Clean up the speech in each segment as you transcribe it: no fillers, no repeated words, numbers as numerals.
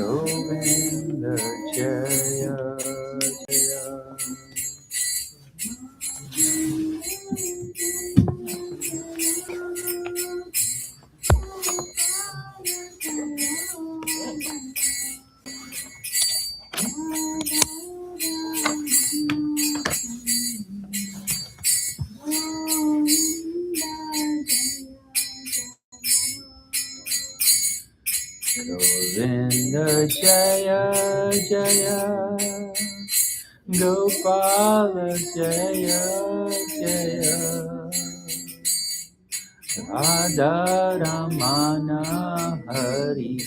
Govinda Jaya Jaya. Govinda Jaya Jaya, Gopala Jaya Jaya, Radha Ramana Hari,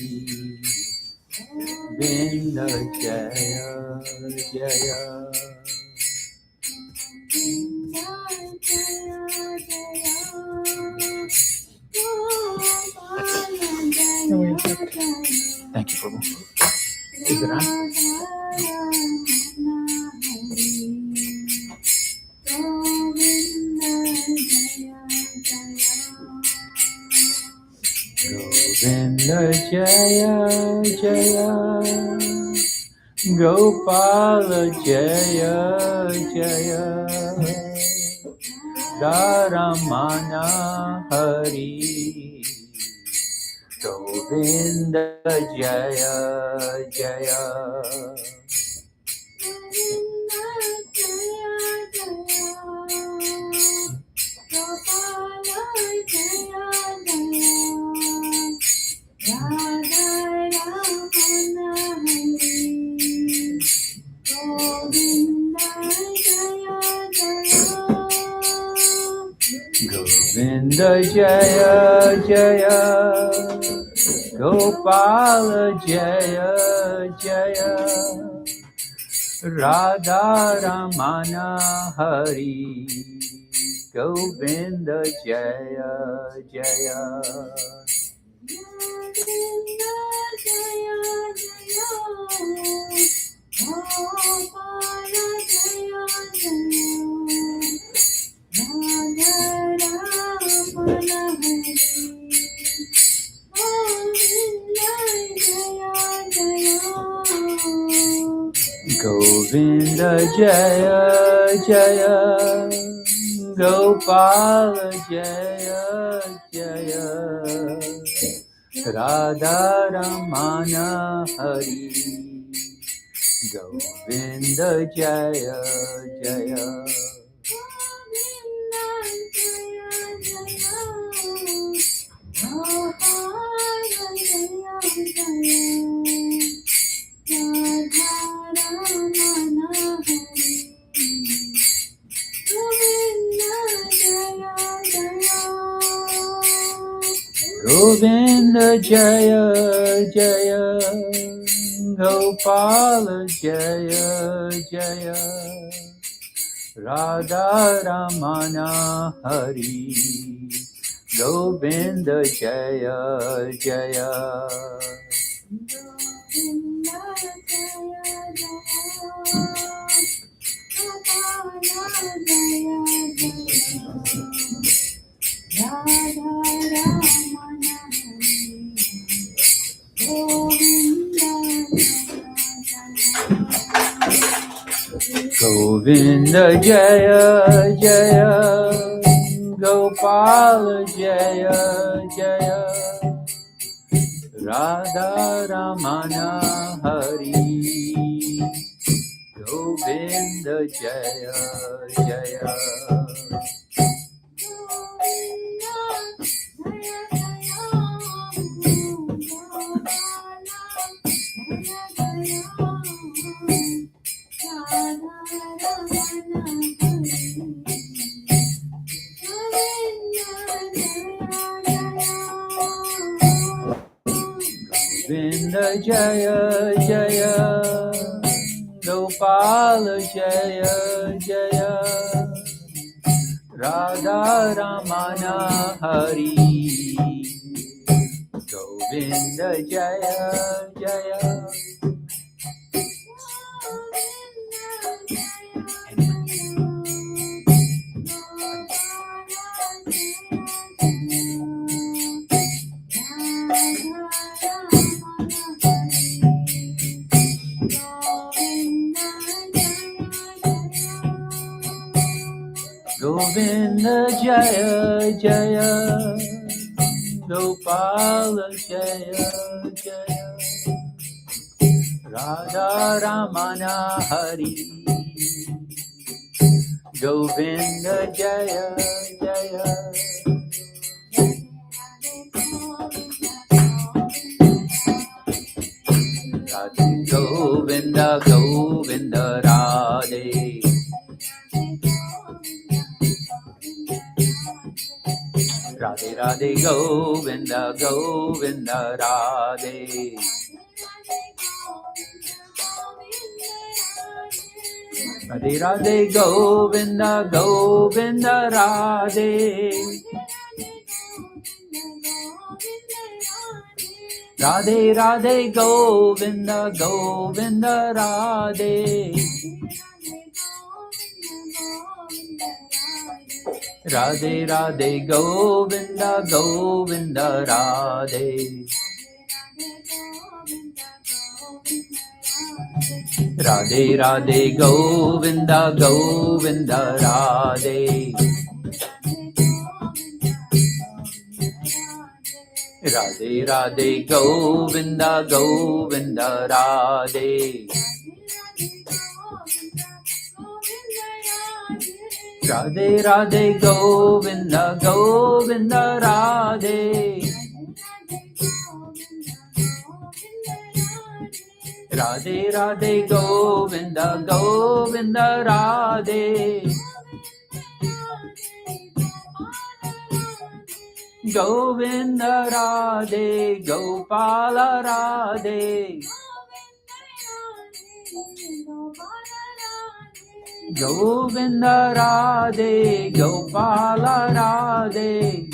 Govinda Jaya Jaya. Thank you, Prabhu. Is it on? Govinda Jaya Jaya, Gopala Jaya Jaya, Dharamana Hari, Govinda Jaya Jaya. Govinda Jaya Jaya, Gopala Jaya Jaya, Radha Ramana Hari, Govinda Jaya Jaya. Govinda Jaya Jaya, Gopala Jaya Jaya, Radha Ramana Hari, Govinda Jaya Jaya. Govinda Jaya Jaya, Gopala Jaya Jaya, Radha Ramana Hari, Govinda Jaya Jaya. Govinda Jaya Jaya, Gopala Jaya Jaya, Radha Ramana Hari, Govinda Jaya Jaya. Govinda Jaya Jaya, Gopala Jaya Jaya, Radha Ramana Hari, Govinda Jaya Jaya. Jaya Jaya Gopala Jaya Jaya Radha Ramana Hari Govinda Jaya Jaya Radhe Govinda Govinda Radhe Radhe Radhe Govinda Govinda Radhe Radhe Radhe Govinda Govinda Radhe Radhe Radhe Govinda Govinda Radhe Radhe Radhe Govinda Govinda Radhe Radhe Radhe Govinda Govinda Radhe Radhe Radhe Govinda Govinda Radhe Radhe Radhe Govinda Govinda Radhe Radhe Radhe Govinda Govinda Radhe Govinda Radhe Gopala Radhe Govinda Radhe Gopala Radhe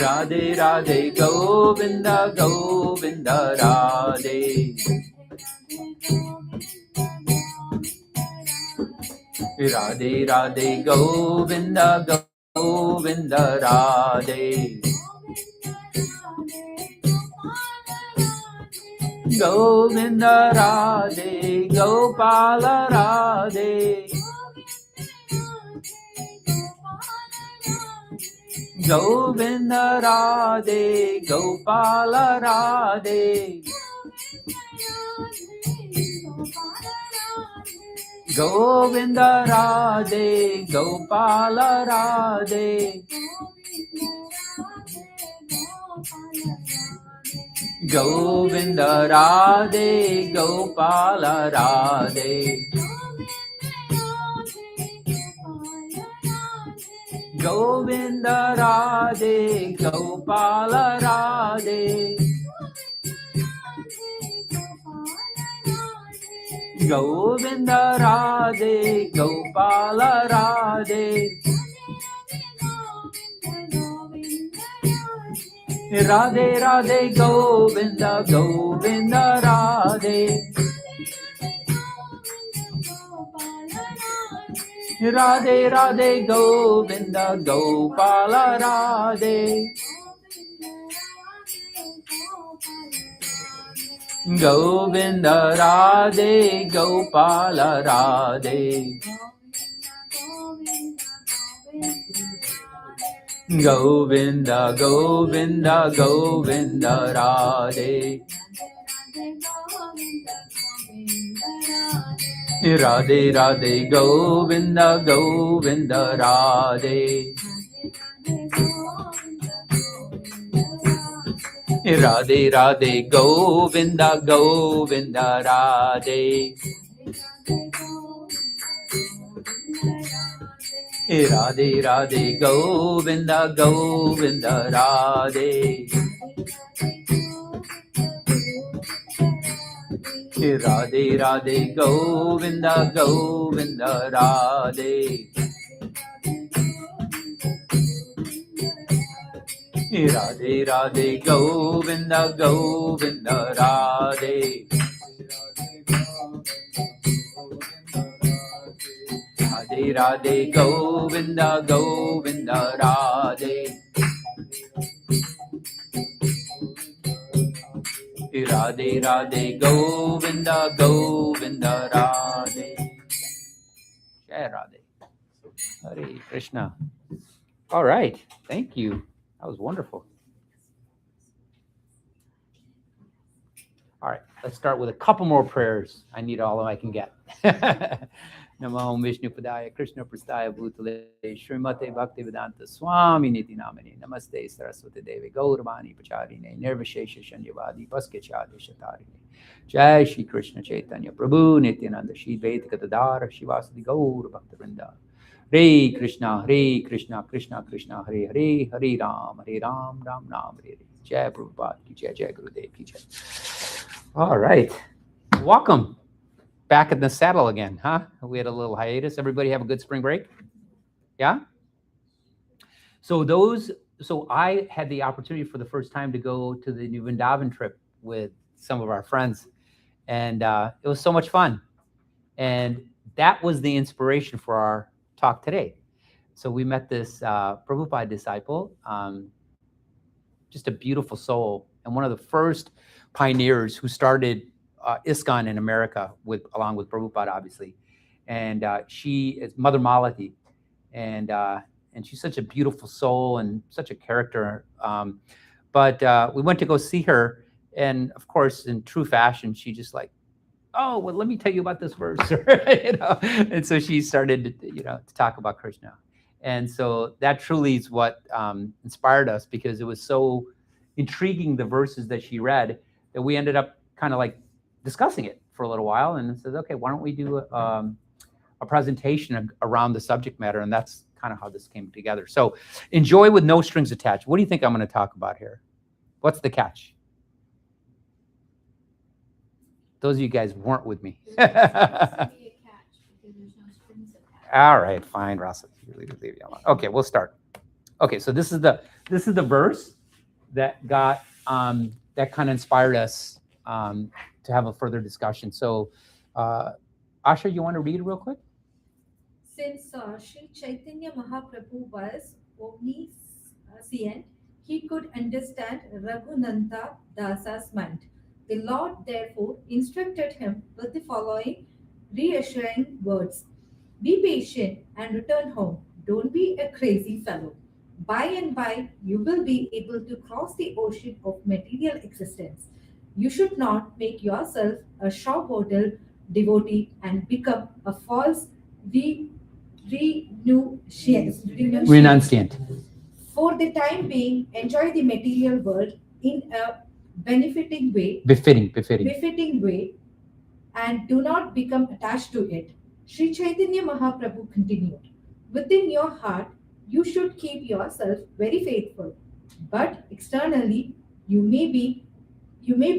Radhe Radhe Govinda Govinda Radhe Radhe Radhe Govinda Govinda Radhe Govinda Radhe Gopala Radhe Govinda Radhe Gopala Radhe Govinda Radhe Gopala Radhe Govinda Radhe Gopala Radhe Govinda Radhe Gopala Radhe Govinda Radhe Gopala Radhe Radhe Radhe Govinda Govinda Radhe Radhe Radhe Govinda Gopala Radhe Govinda Radhe Gopala Radhe Govinda Govinda Govinda Radhe Radhe Radhe Govinda Govinda Radhe Radhe Radhe Govinda Govinda Radhe Radhe Radhe Govinda Govinda Radhe Radhe Radhe Govinda Govinda Radhe Radhe Radhe Govinda Govinda Radhe Radhe Radhe Govinda Govinda Radhe Radhe Radhe Govinda Govinda Radhe Radhe Radhe. Hare Krishna. All right. Thank you. That was wonderful. All right. Let's start with a couple more prayers. I need all of them I can get. Namo Vishnu Padaya Krishna Prastaya Bhutale Srimate Bhaktivedanta Swami Niti Namani Namaste Saraswati Devi Gauravani Pacharine Nirvishesha Shanyavadi Paskechadi Shatarine Jai Shri Krishna Chaitanya Prabhu Nityananda Shri Dvaita Gadadhara Shivasadi Gaur Bhaktivinoda Hare Krishna Krishna Krishna Hare Hare Hare Ram Ram Ram Hare Hare Jai Prabhupada Ki Jai Jai Gurudev Ki Jai. All right. Welcome. Back in the saddle again, huh? We had a little hiatus. Everybody have a good spring break? Yeah? So I had the opportunity for the first time to go to the New Vrindavan trip with some of our friends. And it was so much fun. And that was the inspiration for our talk today. So we met this Prabhupada disciple, just a beautiful soul, and one of the first pioneers who started ISKCON in America along with Prabhupada, obviously. And she is Mother Malati, and she's such a beautiful soul and such a character. But we went to go see her, and of course, in true fashion, she just like, oh, well, let me tell you about this verse, And so she started, to talk about Krishna, and so that truly is what inspired us, because it was so intriguing, the verses that she read, that we ended up kind of like discussing it for a little while, and it says, okay, why don't we do a presentation around the subject matter? And that's kind of how this came together. So enjoy with no strings attached. What do you think I'm going to talk about here? What's the catch? Those of you guys weren't with me. All right, fine, Rasa. Leave you alone. Okay, we'll start. Okay, so this is the verse that got that kind of inspired us to have a further discussion. So, Asha, you want to read real quick? Since Sri Chaitanya Mahaprabhu was omniscient, he could understand Raghunatha Dasa's mind. The Lord therefore instructed him with the following reassuring words: be patient and return home. Don't be a crazy fellow. By and by, you will be able to cross the ocean of material existence. You should not make yourself a shaw-bottle devotee and become a false Renunciant. For the time being, enjoy the material world in a befitting way, and do not become attached to it. Sri Chaitanya Mahaprabhu continued, within your heart, you should keep yourself very faithful, but externally, you may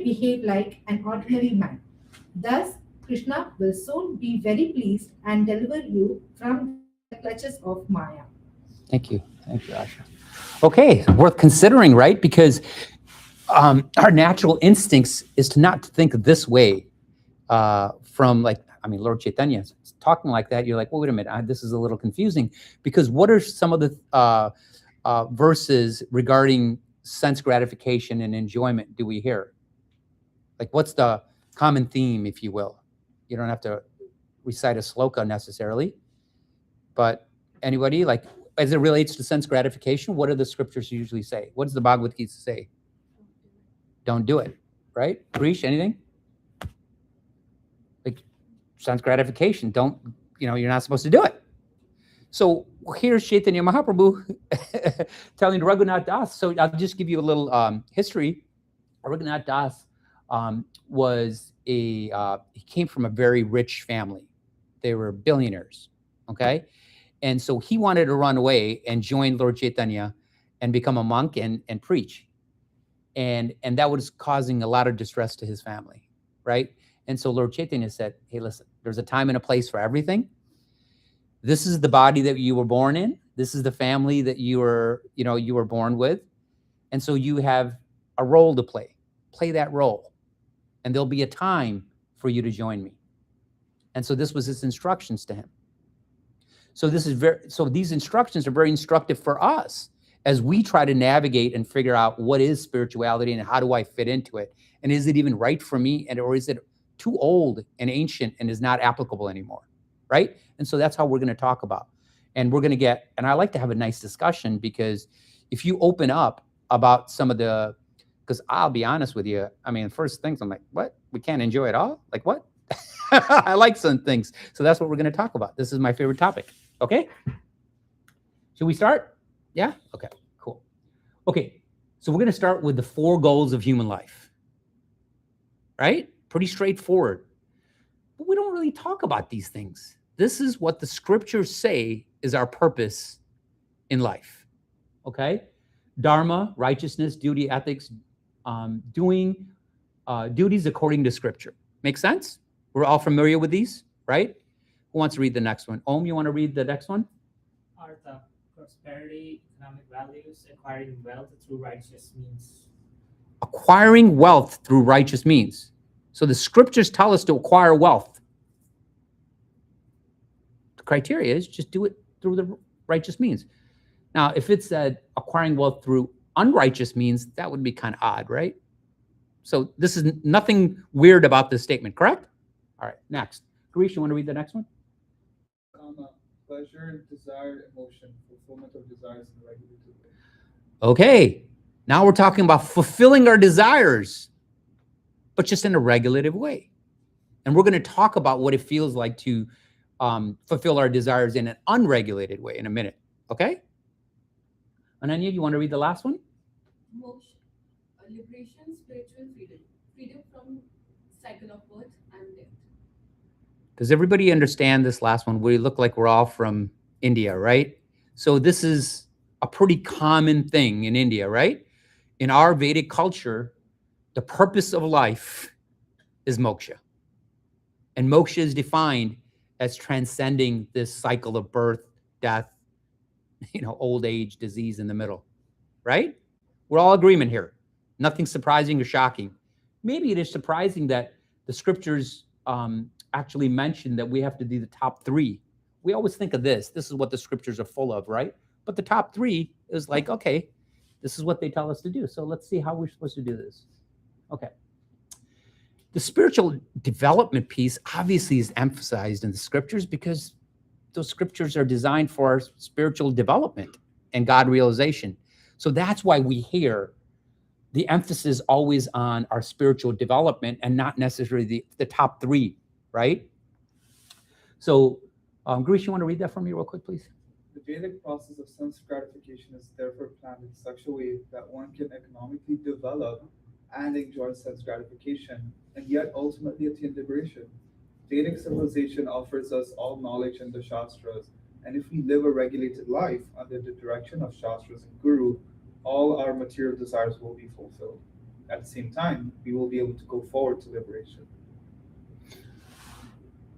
behave like an ordinary man. Thus, Krishna will soon be very pleased and deliver you from the clutches of Maya. Thank you, Asha. Okay, worth considering, right? Because our natural instincts is to not think this way. Lord Chaitanya is talking like that. You're like, well, wait a minute, this is a little confusing, because what are some of the verses regarding sense gratification and enjoyment do we hear? Like, what's the common theme, if you will? You don't have to recite a sloka necessarily, but anybody, like, as it relates to sense gratification, what do the scriptures usually say? What does the Bhagavad Gita say? Don't do it, right? Preach anything? Like, sense gratification, you're not supposed to do it. So here's Chaitanya Mahaprabhu telling Raghunath Das. So I'll just give you a little history. Raghunath Das he came from a very rich family. They were billionaires, okay? And so he wanted to run away and join Lord Chaitanya and become a monk and preach. And that was causing a lot of distress to his family, right? And so Lord Chaitanya said, hey, listen, there's a time and a place for everything. This is the body that you were born in. This is the family that you were born with. And so you have a role to play. Play that role. And there'll be a time for you to join me. And so this was his instructions to him. So these instructions are very instructive for us as we try to navigate and figure out what is spirituality and how do I fit into it? And is it even right for me? Or is it too old and ancient and is not applicable anymore? right? And so that's how we're going to talk about. And we're going to get, and I like to have a nice discussion, because if you open up about some of the, because I'll be honest with you, I mean, first things I'm like, what? We can't enjoy it all? Like what? I like some things. So that's what we're going to talk about. This is my favorite topic. Okay. Should we start? Yeah? Okay, cool. Okay, so we're going to start with the 4 goals of human life. Right? Pretty straightforward. But we don't really talk about these things. This is what the scriptures say is our purpose in life. Okay? Dharma, righteousness, duty, ethics, doing duties according to scripture. Make sense? We're all familiar with these, right? Who wants to read the next one? Om, you want to read the next one? Artha, prosperity, economic values, acquiring wealth through righteous means. Acquiring wealth through righteous means. So the scriptures tell us to acquire wealth. The criteria is just do it through the righteous means. Now, if it said acquiring wealth through unrighteous means, that would be kind of odd, right? So this is nothing weird about this statement, correct? All right, next. Garish, you want to read the next one? Pleasure, desire, emotion, fulfillment of desires in a regulated way. Okay, now we're talking about fulfilling our desires, but just in a regulative way. And we're going to talk about what it feels like to fulfill our desires in an unregulated way in a minute, okay? Ananya, you want to read the last one? Moksha, liberation, spiritual freedom, freedom from cycle of birth and death. Does everybody understand this last one? We look like we're all from India, right? So this is a pretty common thing in India, right? In our Vedic culture, the purpose of life is moksha. And moksha is defined as transcending this cycle of birth, death, old age, disease in the middle, right? We're all agreement here. Nothing surprising or shocking. Maybe it is surprising that the scriptures actually mention that we have to do the top 3. We always think of this. This is what the scriptures are full of, right? But the top 3 is like, okay, this is what they tell us to do. So let's see how we're supposed to do this. Okay. The spiritual development piece obviously is emphasized in the scriptures because those scriptures are designed for our spiritual development and God realization. So that's why we hear the emphasis always on our spiritual development and not necessarily the top 3, right? So, Garish, you want to read that for me real quick, please? The Vedic process of sense gratification is therefore planned in such a way that one can economically develop and enjoy sense gratification, and yet ultimately attain liberation. Vedic civilization offers us all knowledge in the Shastras, and if we live a regulated life under the direction of Shastras and Guru, all our material desires will be fulfilled. At the same time, we will be able to go forward to liberation.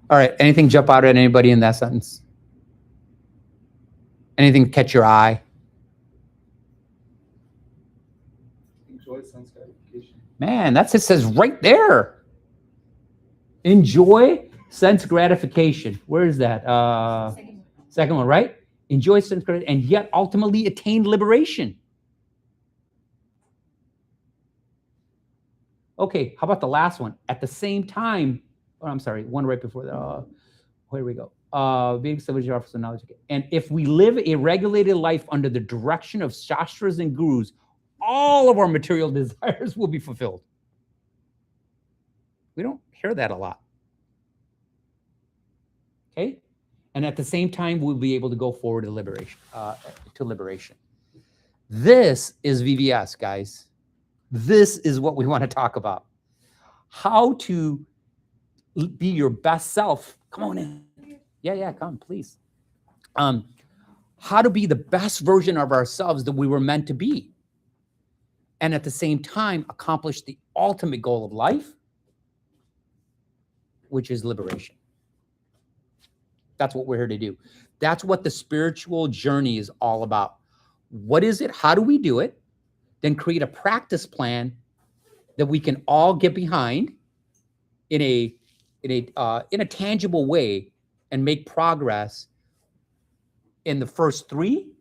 All right, anything jump out at anybody in that sentence? Anything catch your eye? Enjoy sense gratification. Man, that's it says right there. Enjoy sense gratification. Where is that? Second one, right? Enjoy sense gratification and yet ultimately attain liberation. Okay, how about the last one? At the same time, I'm sorry, one right before that. Here we go. Being civilization offers knowledge. And if we live a regulated life under the direction of Shastras and Gurus, all of our material desires will be fulfilled. We don't hear that a lot. Okay? And at the same time, we'll be able to go forward to liberation. This is VVS, guys. This is what we want to talk about. How to be your best self. Come on in. Yeah, come, please. How to be the best version of ourselves that we were meant to be. And at the same time, accomplish the ultimate goal of life, which is liberation. That's what we're here to do. That's what the spiritual journey is all about. What is it? How do we do it? Then create a practice plan that we can all get behind in a tangible way and make progress in the first 3,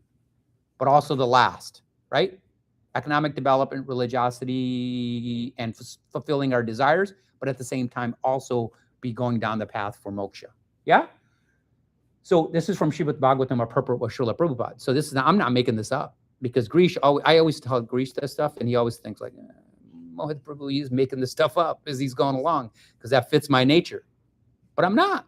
but also the last, right? Economic development, religiosity, and fulfilling our desires, but at the same time also be going down the path for moksha. Yeah? So this is from Srimad Bhagavatam or Purport by Srila Prabhupada. So this is I'm not making this up because Grish, I always tell Grish this stuff, and he always thinks like, Mohit Prabhu, he's making this stuff up as he's going along because that fits my nature. But I'm not.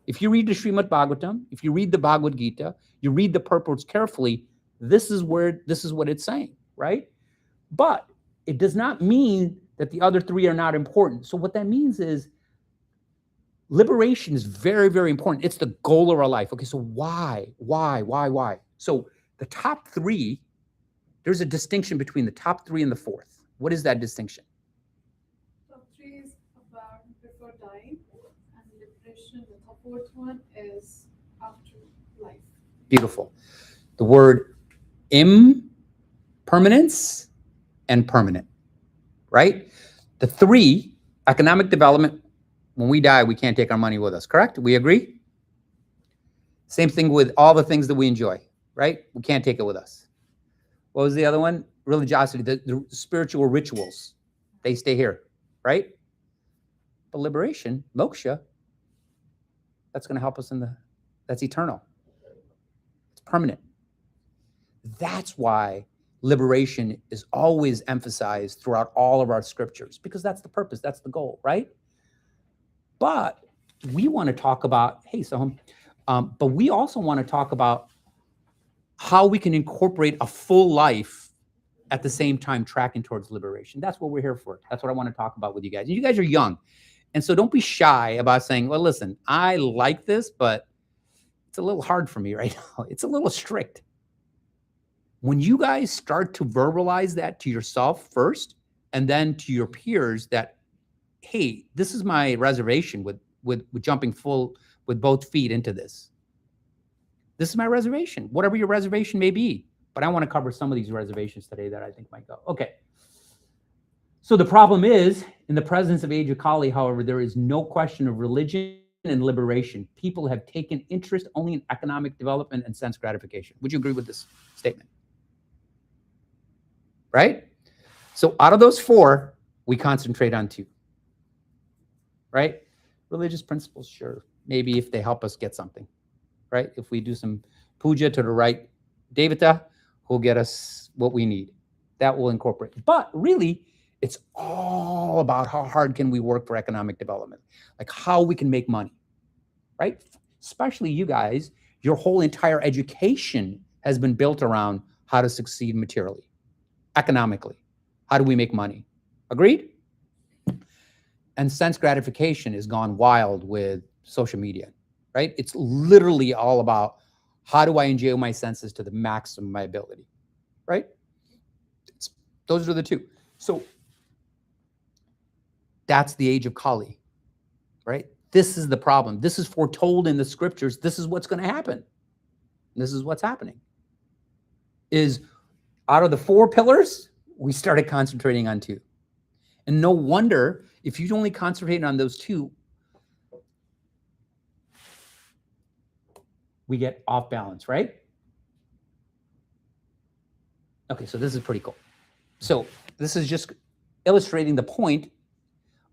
If you read the Srimad Bhagavatam, if you read the Bhagavad Gita, you read the purports carefully, this is what it's saying, right? But it does not mean that the other three are not important. So what that means is liberation is very, very important. It's the goal of our life. Okay, so why? So the top three, there's a distinction between the top three and the fourth. What is that distinction? Top 3 is about before dying, and liberation. The fourth one is after life. Beautiful. The word impermanence and permanent, right? The three, economic development, when we die, we can't take our money with us, correct? We agree? Same thing with all the things that we enjoy, right? We can't take it with us. What was the other one? Religiosity, the spiritual rituals, they stay here, right? But liberation, moksha, that's going to help us that's eternal. It's permanent. That's why liberation is always emphasized throughout all of our scriptures, because that's the purpose, that's the goal, right? But we want to talk about, hey, Soham, but we also want to talk about how we can incorporate a full life at the same time tracking towards liberation. That's what we're here for. That's what I want to talk about with you guys. And you guys are young. And so don't be shy about saying, well, listen, I like this, but it's a little hard for me right now. It's a little strict. When you guys start to verbalize that to yourself first, and then to your peers that, hey, this is my reservation with jumping full with both feet into this. This is my reservation, whatever your reservation may be. But I want to cover some of these reservations today that I think might go. Okay. So the problem is, in the presence of Age of Kali, however, there is no question of religion and liberation. People have taken interest only in economic development and sense gratification. Would you agree with this statement? Right? So out of those four, we concentrate on two. Right? Religious principles, sure. Maybe if they help us get something. Right? If we do some puja to the right devata, who'll get us what we need. That will incorporate. But really, it's all about how hard can we work for economic development, like how we can make money, right? Especially you guys, your whole entire education has been built around how to succeed materially, economically. How do we make money? Agreed? And sense gratification has gone wild with social media, right? It's literally all about how do I enjoy my senses to the maximum of my ability, right? Those are the two. So that's the age of Kali, right? This is the problem. This is foretold in the scriptures. This is what's going to happen. This is what's happening. Is out of the four pillars, we started concentrating on two. And no wonder if you only concentrate on those two, we get off balance, right? Okay, so this is pretty cool. So this is just illustrating the point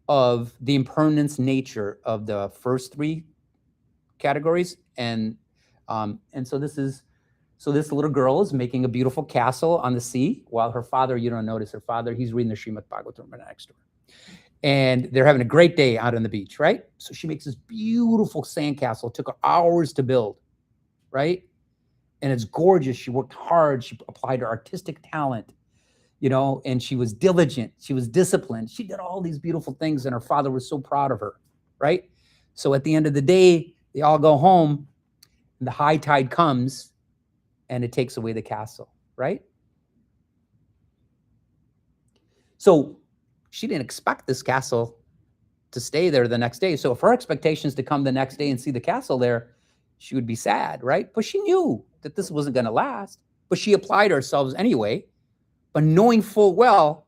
of the impermanence nature of the first three categories. And so this little girl is making a beautiful castle on the sea while her father, you don't notice her father, he's reading the Srimad Bhagavatam right next to her. And they're having a great day out on the beach, right? So she makes this beautiful sandcastle. It took her hours to build, right? And it's gorgeous. She worked hard. She applied her artistic talent, you know, and she was diligent. She was disciplined. She did all these beautiful things, and her father was so proud of her, right? So at the end of the day, they all go home, and the high tide comes, and it takes away the castle, right? So she didn't expect this castle to stay there the next day. So if her expectation is to come the next day and see the castle there, she would be sad, right? But she knew that this wasn't going to last. But she applied herself anyway, but knowing full well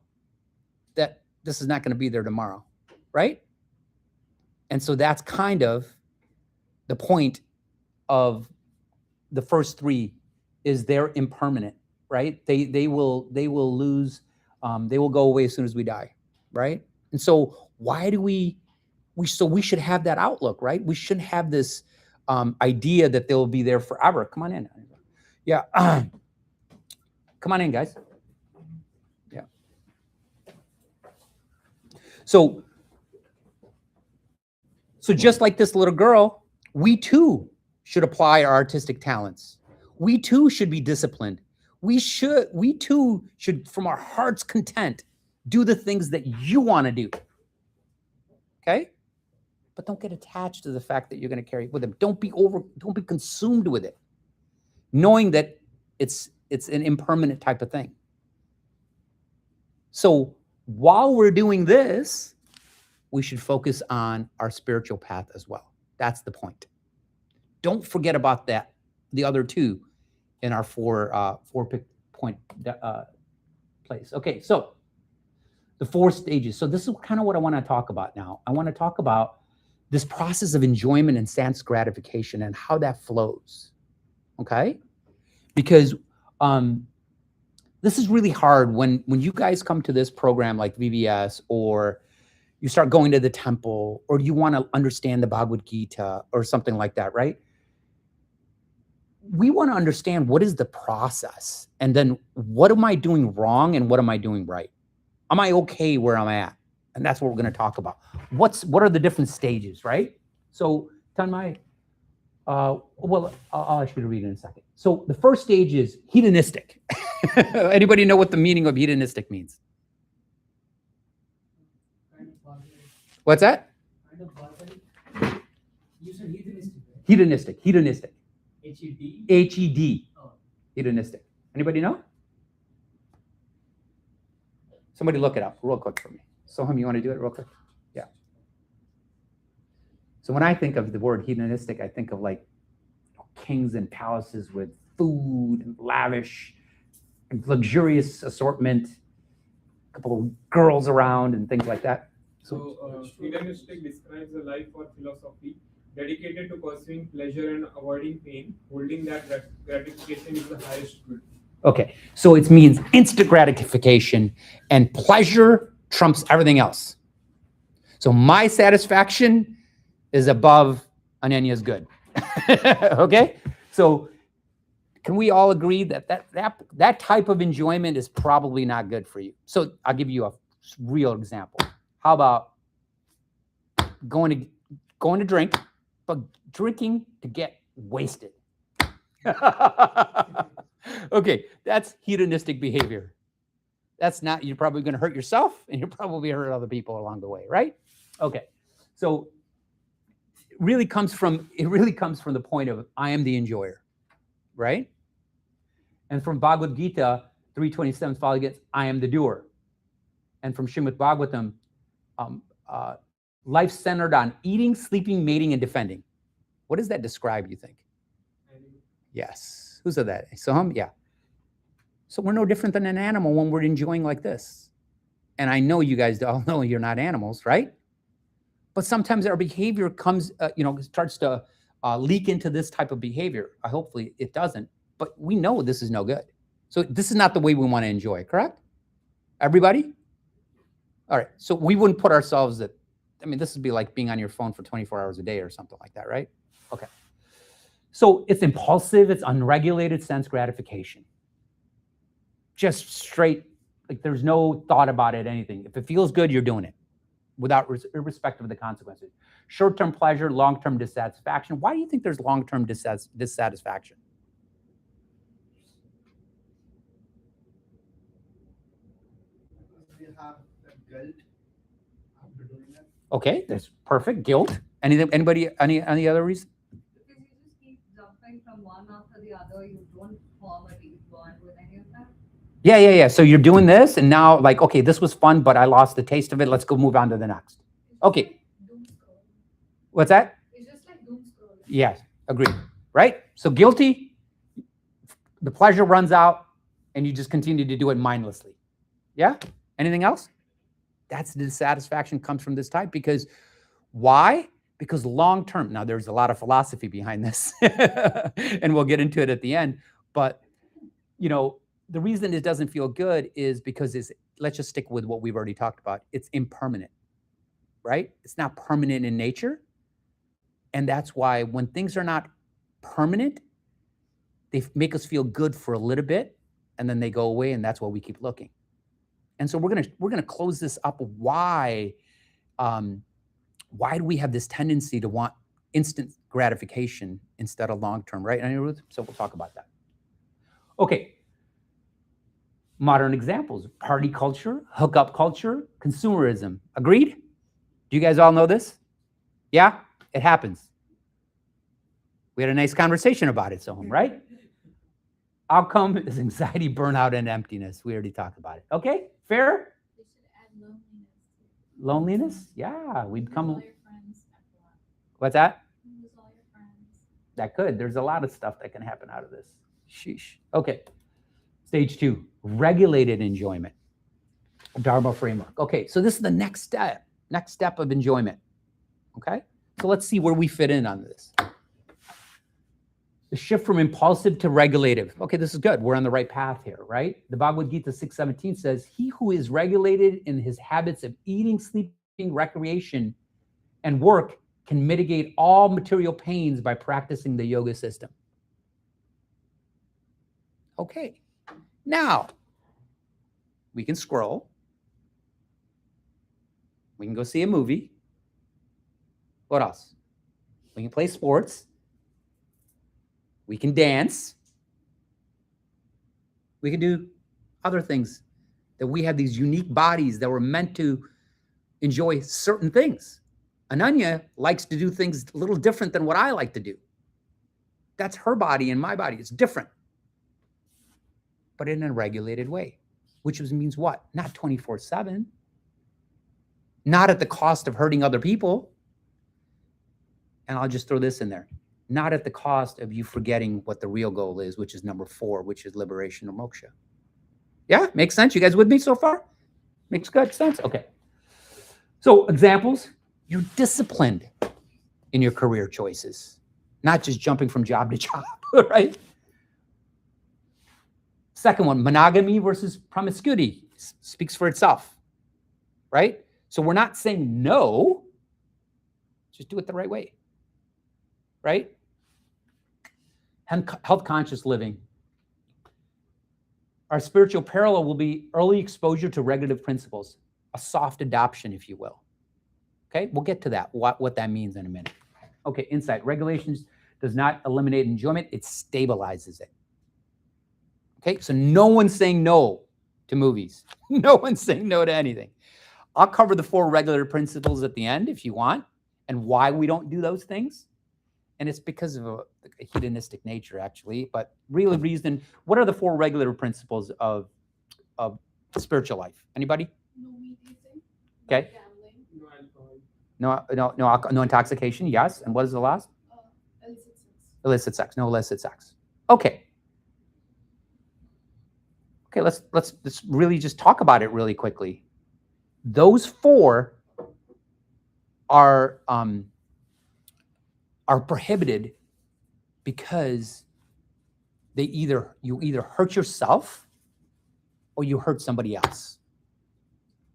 that this is not going to be there tomorrow, right? And so that's kind of the point of the first three, is they're impermanent, right? They will lose, they will go away as soon as we die, right? And so why do we should have that outlook, right? We shouldn't have this idea that they'll be there forever. Come on in. Yeah. Come on in, guys. Yeah. So just like this little girl, we too should apply our artistic talents. We too should be disciplined. We too should, from our heart's content, do the things that you want to do. Okay? But don't get attached to the fact that you're going to carry it with them. Don't be consumed with it, knowing that it's an impermanent type of thing. So while we're doing this, we should focus on our spiritual path as well. That's the point. Don't forget about that, the other two in our four point place. Okay, so the 4 stages. So this is kind of what I want to talk about now. I want to talk about this process of enjoyment and sense gratification and how that flows. Okay? Because this is really hard when you guys come to this program like VBS, or you start going to the temple, or you want to understand the Bhagavad Gita or something like that, right? We want to understand what is the process, and then what am I doing wrong and what am I doing right? Am I okay where I'm at? And that's what we're going to talk about. What are the different stages, right? So, Tanmay, well, I'll ask you to read it in a second. So the first stage is hedonistic. Anybody know what the meaning of hedonistic means? Kind of barbaric. What's that? Kind of barbaric. You said hedonistic, right? Hedonistic. H-E-D? H-E-D. Oh. Hedonistic. Anybody know? Somebody look it up real quick for me. Soham, you want to do it real quick? Yeah. So when I think of the word hedonistic, I think of like kings and palaces with food and lavish and luxurious assortment, a couple of girls around and things like that. So, hedonistic describes a life or philosophy dedicated to pursuing pleasure and avoiding pain, holding that gratification is the highest good. Okay, so it means instant gratification and pleasure trumps everything else. So my satisfaction is above Ananya's good. Okay, so can we all agree that that type of enjoyment is probably not good for you? So I'll give you a real example. How about going to drink, but drinking to get wasted? Okay, that's hedonistic behavior. That's not, you're probably going to hurt yourself and you're probably hurt other people along the way, right? Okay, so it really comes from the point of I am the enjoyer, right? And from Bhagavad Gita 3:27 follow gets I am the doer. And from Srimad Bhagavatam, life centered on eating, sleeping, mating, and defending. What does that describe, you think? Yes. Who said that? Soham? Yeah. So we're no different than an animal when we're enjoying like this. And I know you guys all know you're not animals, right? But sometimes our behavior comes, starts to leak into this type of behavior. Hopefully it doesn't, but we know this is no good. So this is not the way we want to enjoy, correct? Everybody? All right. So we wouldn't put ourselves at, this would be like being on your phone for 24 hours a day or something like that, right? Okay. So it's impulsive, it's unregulated sense gratification. Just straight, like there's no thought about it, anything. If it feels good, you're doing it without irrespective of the consequences. Short-term pleasure, long-term dissatisfaction. Why do you think there's long-term dissatisfaction? You have the guilt after doing that. Okay, that's perfect. Guilt. Anybody? Any other reason? Because you just keep jumping from one after the other, you don't form a deep bond with any of that. Yeah. So you're doing this, and now, like, okay, this was fun, but I lost the taste of it. Let's go move on to the next. Okay. Doom scroll. What's that? It's just like doom scroll. Yes, agreed. Right? So guilty, the pleasure runs out, and you just continue to do it mindlessly. Yeah? Anything else? That's the dissatisfaction comes from this type. Because why? Because long-term, now there's a lot of philosophy behind this, and we'll get into it at the end. But, the reason it doesn't feel good is because let's just stick with what we've already talked about. It's impermanent, right? It's not permanent in nature. And that's why when things are not permanent, they make us feel good for a little bit, and then they go away, and that's why we keep looking. And so we're gonna close this up. Why do we have this tendency to want instant gratification instead of long-term, right? And so we'll talk about that. Okay. Modern examples: party culture, hookup culture, consumerism. Agreed? Do you guys all know this? Yeah, it happens. We had a nice conversation about it, Soham, right? Outcome is anxiety, burnout, and emptiness. We already talked about it. Okay, fair? We should add loneliness. Loneliness? Yeah, we Lose become. all your friends after a while. What's that? Lose all your friends. That could. There's a lot of stuff that can happen out of this. Sheesh. Okay. Stage 2, regulated enjoyment. Dharma framework. Okay, so this is the next step of enjoyment. Okay, so let's see where we fit in on this. The shift from impulsive to regulative. Okay, this is good. We're on the right path here, right? The Bhagavad Gita 6:17 says, he who is regulated in his habits of eating, sleeping, recreation, and work can mitigate all material pains by practicing the yoga system. Okay, now we can scroll. We can go see a movie. What else? We can play sports. We can dance. We can do other things, that we have these unique bodies that were meant to enjoy certain things. Ananya likes to do things a little different than what I like to do. That's her body and my body. It's different, but in a regulated way, which means what? Not 24/7, not at the cost of hurting other people. And I'll just throw this in there. Not at the cost of you forgetting what the real goal is, which is number 4, which is liberation or moksha. Yeah, makes sense? You guys with me so far? Makes good sense? Okay. So examples, you're disciplined in your career choices, not just jumping from job to job, right? Second one, monogamy versus promiscuity speaks for itself, right? So we're not saying no, just do it the right way, right? Health conscious living. Our spiritual parallel will be early exposure to regulative principles, a soft adoption, if you will. Okay, we'll get to that, what that means in a minute. Okay, insight. Regulations does not eliminate enjoyment, it stabilizes it. Okay, so no one's saying no to movies. No one's saying no to anything. I'll cover the 4 regulative principles at the end if you want, and why we don't do those things. And it's because of a hedonistic nature, actually. But really reason, what are the 4 regulative principles of spiritual life? Anybody? No meat eating. Okay. No gambling. No intoxication, yes. And what is the last? Illicit sex. Illicit sex, no illicit sex. Okay. Okay, let's really just talk about it really quickly. Those 4 are prohibited because you either hurt yourself or you hurt somebody else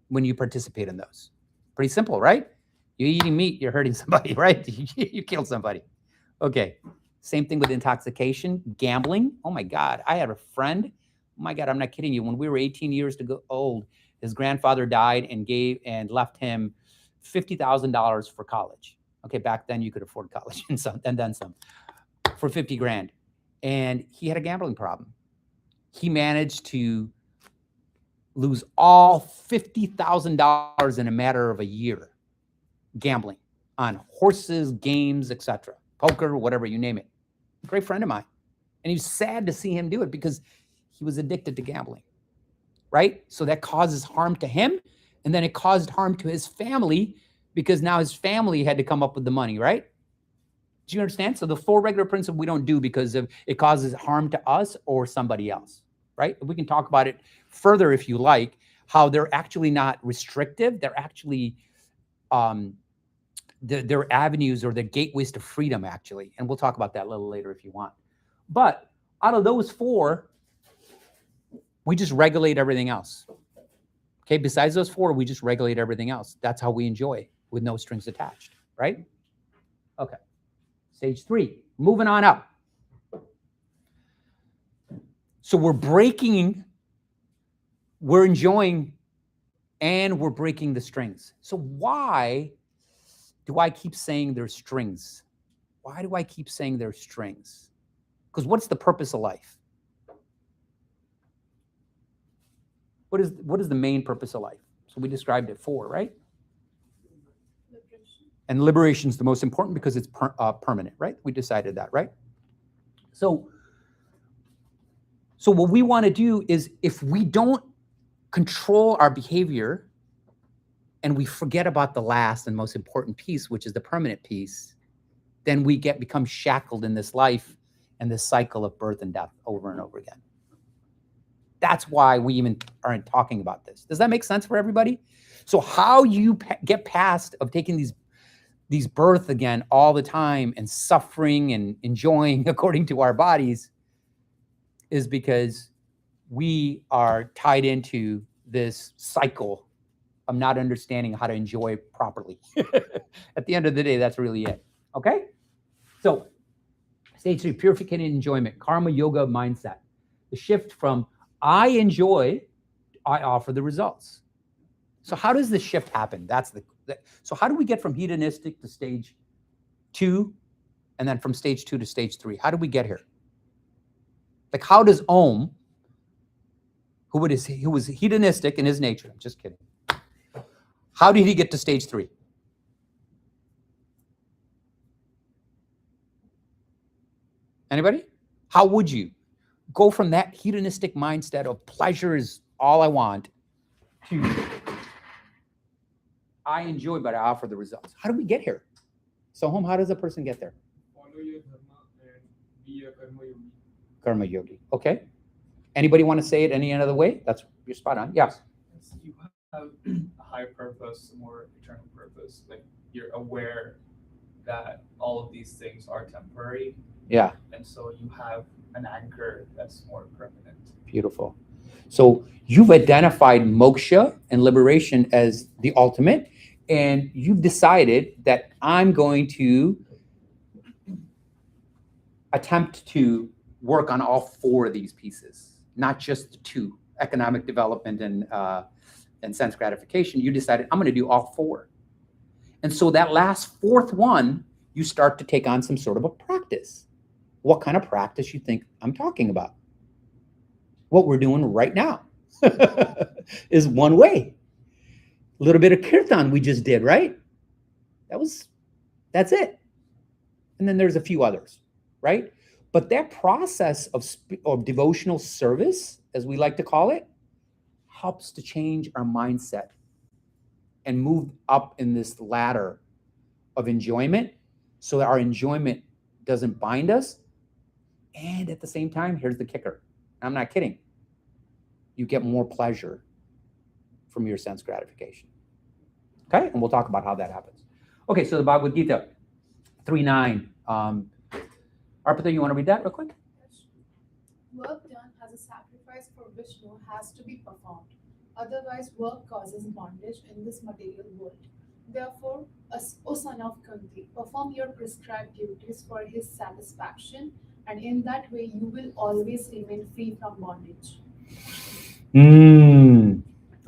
when you participate in those. Pretty simple, right? You're eating meat, you're hurting somebody, right? You killed somebody. Okay. Same thing with intoxication, gambling. Oh my God, I had a friend. Oh my God, I'm not kidding you. When we were 18 years old, his grandfather died and left him $50,000 for college. Okay, back then you could afford college and then some for 50 grand. And he had a gambling problem. He managed to lose all $50,000 in a matter of a year gambling on horses, games, etc., poker, whatever, you name it. Great friend of mine. And he was sad to see him do it because he was addicted to gambling, right? So that causes harm to him, and then it caused harm to his family because now his family had to come up with the money, right? Do you understand? So the 4 regular principles we don't do because of it causes harm to us or somebody else, right? We can talk about it further if you like, how they're actually not restrictive. They're actually they're avenues or the gateways to freedom, actually. And we'll talk about that a little later if you want. But out of those 4, we just regulate everything else. Okay, besides those 4, we just regulate everything else. That's how we enjoy with no strings attached, right? Okay. Stage 3, moving on up. So we're enjoying, and we're breaking the strings. So why do I keep saying there's strings? Why do I keep saying there's strings? Because what's the purpose of life? What is the main purpose of life? So we described it 4, right? Liberation. And liberation is the most important because it's permanent, right? We decided that, right? So what we want to do is, if we don't control our behavior and we forget about the last and most important piece, which is the permanent piece, then we become shackled in this life and this cycle of birth and death over and over again. That's why we even aren't talking about this. Does that make sense for everybody? So how you get past of taking these birth again all the time and suffering and enjoying according to our bodies is because we are tied into this cycle of not understanding how to enjoy properly. At the end of the day, that's really it. Okay? So, stage 3, purification and enjoyment, karma yoga mindset. The shift from I enjoy, I offer the results. So how does this shift happen? So how do we get from hedonistic to stage 2, and then from stage 2 to stage 3? How do we get here? Like, how does Om, who was hedonistic in his nature, I'm just kidding, how did he get to stage 3? Anybody? How would you go from that hedonistic mindset of pleasure is all I want to I enjoy, but I offer the results? How do we get here? So, Home, how does a person get there? Follow your dharma and be a karma yogi. Karma yogi. Okay. Anybody want to say it any other way? You're spot on. Yes. You have a higher purpose, a more eternal purpose. Like, you're aware that all of these things are temporary, Yeah. and so you have an anchor that's more permanent. Beautiful. So you've identified moksha and liberation as the ultimate, and you've decided that I'm going to attempt to work on all 4 of these pieces, not just the 2, economic development and sense gratification. You decided I'm going to do all 4. And so that last 4th one, you start to take on some sort of a practice. What kind of practice you think I'm talking about? What we're doing right now is one way. A little bit of kirtan we just did, right? That's it. And then there's a few others, right? But that process of devotional service, as we like to call it, helps to change our mindset and move up in this ladder of enjoyment so that our enjoyment doesn't bind us. And at the same time, here's the kicker. I'm not kidding. You get more pleasure from your sense gratification. Okay? And we'll talk about how that happens. Okay, so the Bhagavad Gita 3:9. Arpita, you want to read that real quick? Work done as a sacrifice for Vishnu has to be performed. Otherwise, work causes bondage in this material world. Therefore, O son of Kunti, perform your prescribed duties for his satisfaction, and in that way you will always remain free from bondage.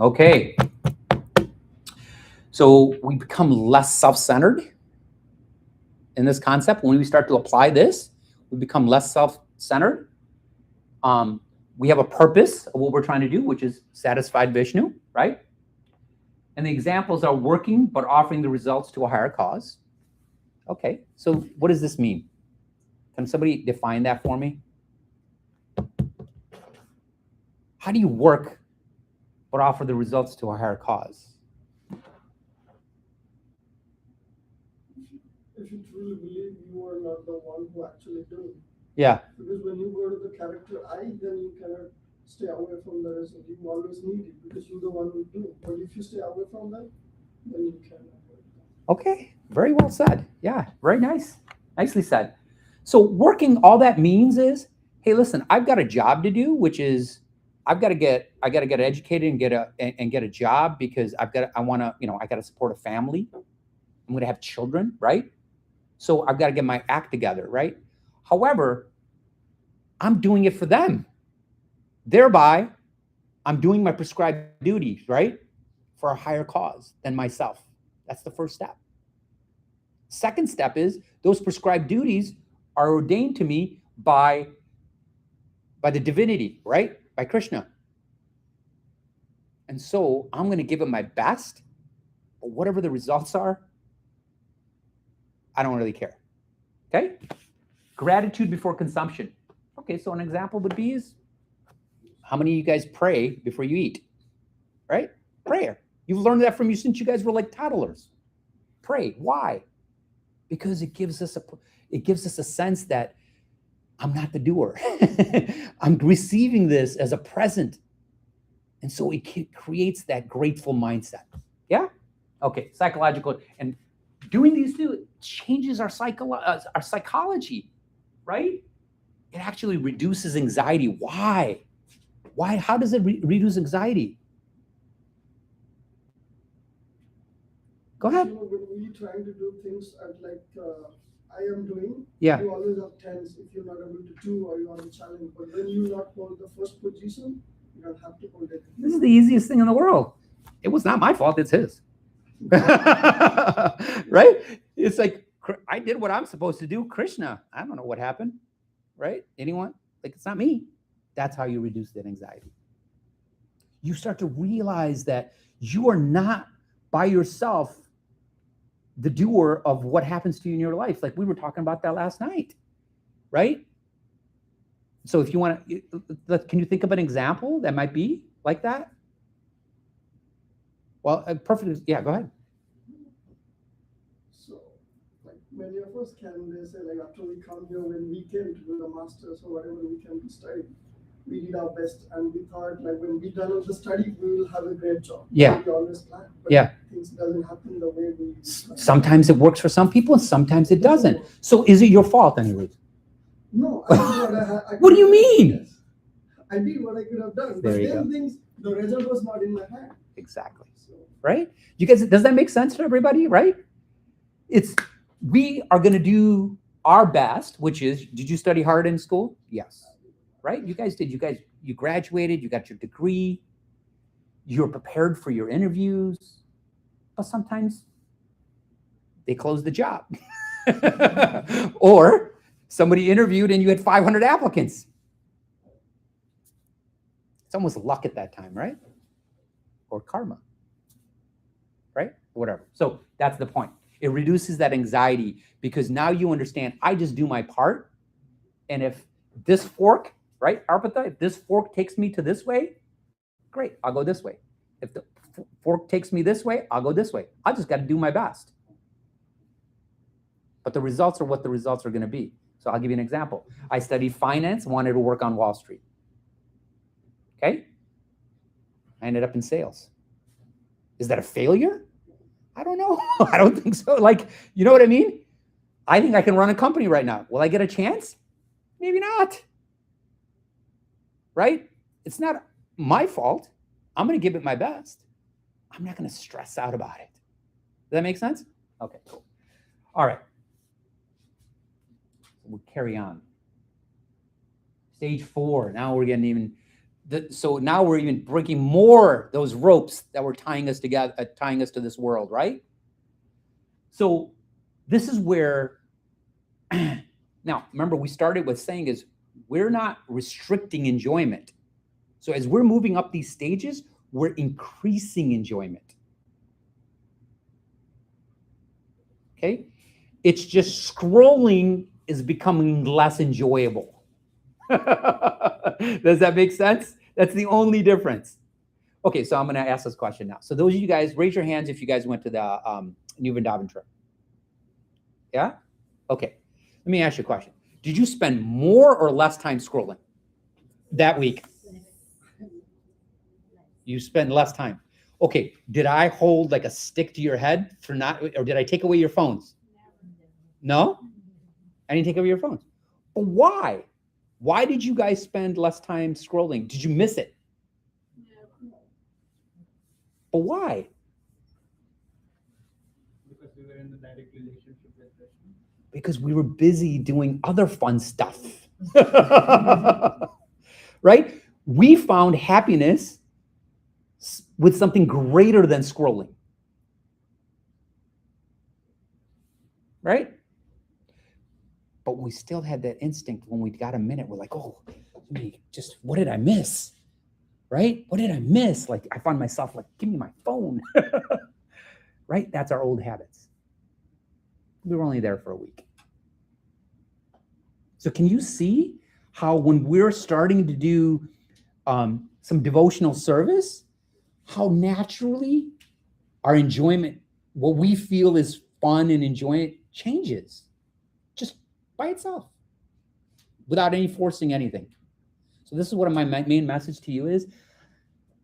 Okay. So we become less self-centered in this concept. When we start to apply this, we become less self-centered. We have a purpose of what we're trying to do, which is satisfy Vishnu, right? And the examples are working, but offering the results to a higher cause. Okay, so what does this mean? Can somebody define that for me? How do you work, but offer the results to a higher cause? If you truly believe you are not the one who actually do it. Yeah. Because when you go to the character I, then you cannot stay away from the result. You always need it because you're the one who do it. But if you stay away from that, then you cannot. Okay, very well said. Yeah, very nice. Nicely said. So working, all that means is, hey, listen, I've got a job to do, which is I got to get educated and get a job because I got to support a family. I'm going to have children, right? So I've got to get my act together, right? However, I'm doing it for them. Thereby, I'm doing my prescribed duties, right? For a higher cause than myself. That's the first step. Second step is those prescribed duties are ordained to me by the divinity, right? By Krishna. And so I'm going to give it my best, but whatever the results are, I don't really care. Okay? Gratitude before consumption. Okay, so an example would be is how many of you guys pray before you eat? Right? Prayer. You've learned that from you since you guys were like toddlers. Pray. Why? Because it gives us a sense that I'm not the doer. I'm receiving this as a present. And so it creates that grateful mindset. Yeah? Okay, psychological. And doing these two changes our psychology, right? It actually reduces anxiety. Why? Why? How does it reduce anxiety? Go ahead. You know, when we trying to do things at I am doing, Yeah. you always have tense if you're not able to do or you are in challenge. But when you not hold the first position, you don't have to hold it. This is the easiest thing in the world. It was not my fault, it's his. Right? It's like, I did what I'm supposed to do. Krishna, I don't know what happened. Right? Anyone? Like, it's not me. That's how you reduce that anxiety. You start to realize that you are not by yourself the doer of what happens to you in your life. Like we were talking about that last night, right? So if you want to, can you think of an example that might be like that? Well, perfect. Yeah, go ahead. So, like many of us they say after we come here when we came to do the masters or whatever we came to study, we did our best and we thought when we done the study we will have a great job. Yeah. We always plan. But Yeah. things doesn't happen the way we. Sometimes it works for some people and sometimes it doesn't. So is it your fault anyways? No. I did what I What do you mean? Yes. I did what I could have done. There But you then go. the result was not in my hand. Exactly. So, Right? You guys, does that make sense to everybody? Right? We are going to do our best, which is, did you study hard in school? Yes. Right? You guys did. You graduated, you got your degree, you're prepared for your interviews, but sometimes they close the job. Or somebody interviewed and you had 500 applicants. It's almost luck at that time, right? Or karma, right? Whatever. So that's the point. It reduces that anxiety because now you understand I just do my part. And if this fork, right, Arpita, if this fork takes me to this way, great, I'll go this way. If the fork takes me this way, I'll go this way. I just got to do my best. But the results are what the results are going to be. So I'll give you an example. I studied finance, wanted to work on Wall Street. Okay? I ended up in sales. Is that a failure? I don't know. I don't think so. Like, you know what I mean? I think I can run a company right now. Will I get a chance? Maybe not. Right? It's not my fault. I'm going to give it my best. I'm not going to stress out about it. Does that make sense? Okay, cool. All right. We'll carry on. Stage 4. Now we're getting even. So now we're even breaking more those ropes that were tying us together, tying us to this world, right? So this is where. Now, remember, we started with saying is we're not restricting enjoyment. So as we're moving up these stages, we're increasing enjoyment. Okay? It's just scrolling is becoming less enjoyable. Does that make sense? That's the only difference. Okay, so I'm going to ask this question now. So those of you guys, raise your hands if you guys went to the New Vrindavan trip. Yeah? Okay. Let me ask you a question. Did you spend more or less time scrolling that week? You spend less time. Okay. Did I hold like a stick to your head for not, or did I take away your phones? No? I didn't take away your phones. But why? Why did you guys spend less time scrolling? Did you miss it? But why? Because we were in the direct relationship with Krishna. Because we were busy doing other fun stuff. Right? We found happiness with something greater than scrolling. Right? But we still had that instinct when we got a minute. We're like, oh, what did I miss? Right? What did I miss? Like, I found myself like, give me my phone. Right? That's our old habits. We were only there for a week. So can you see how when we're starting to do some devotional service, how naturally our enjoyment, what we feel is fun and enjoyment, changes just by itself without any forcing anything. So this is what my main message to you is: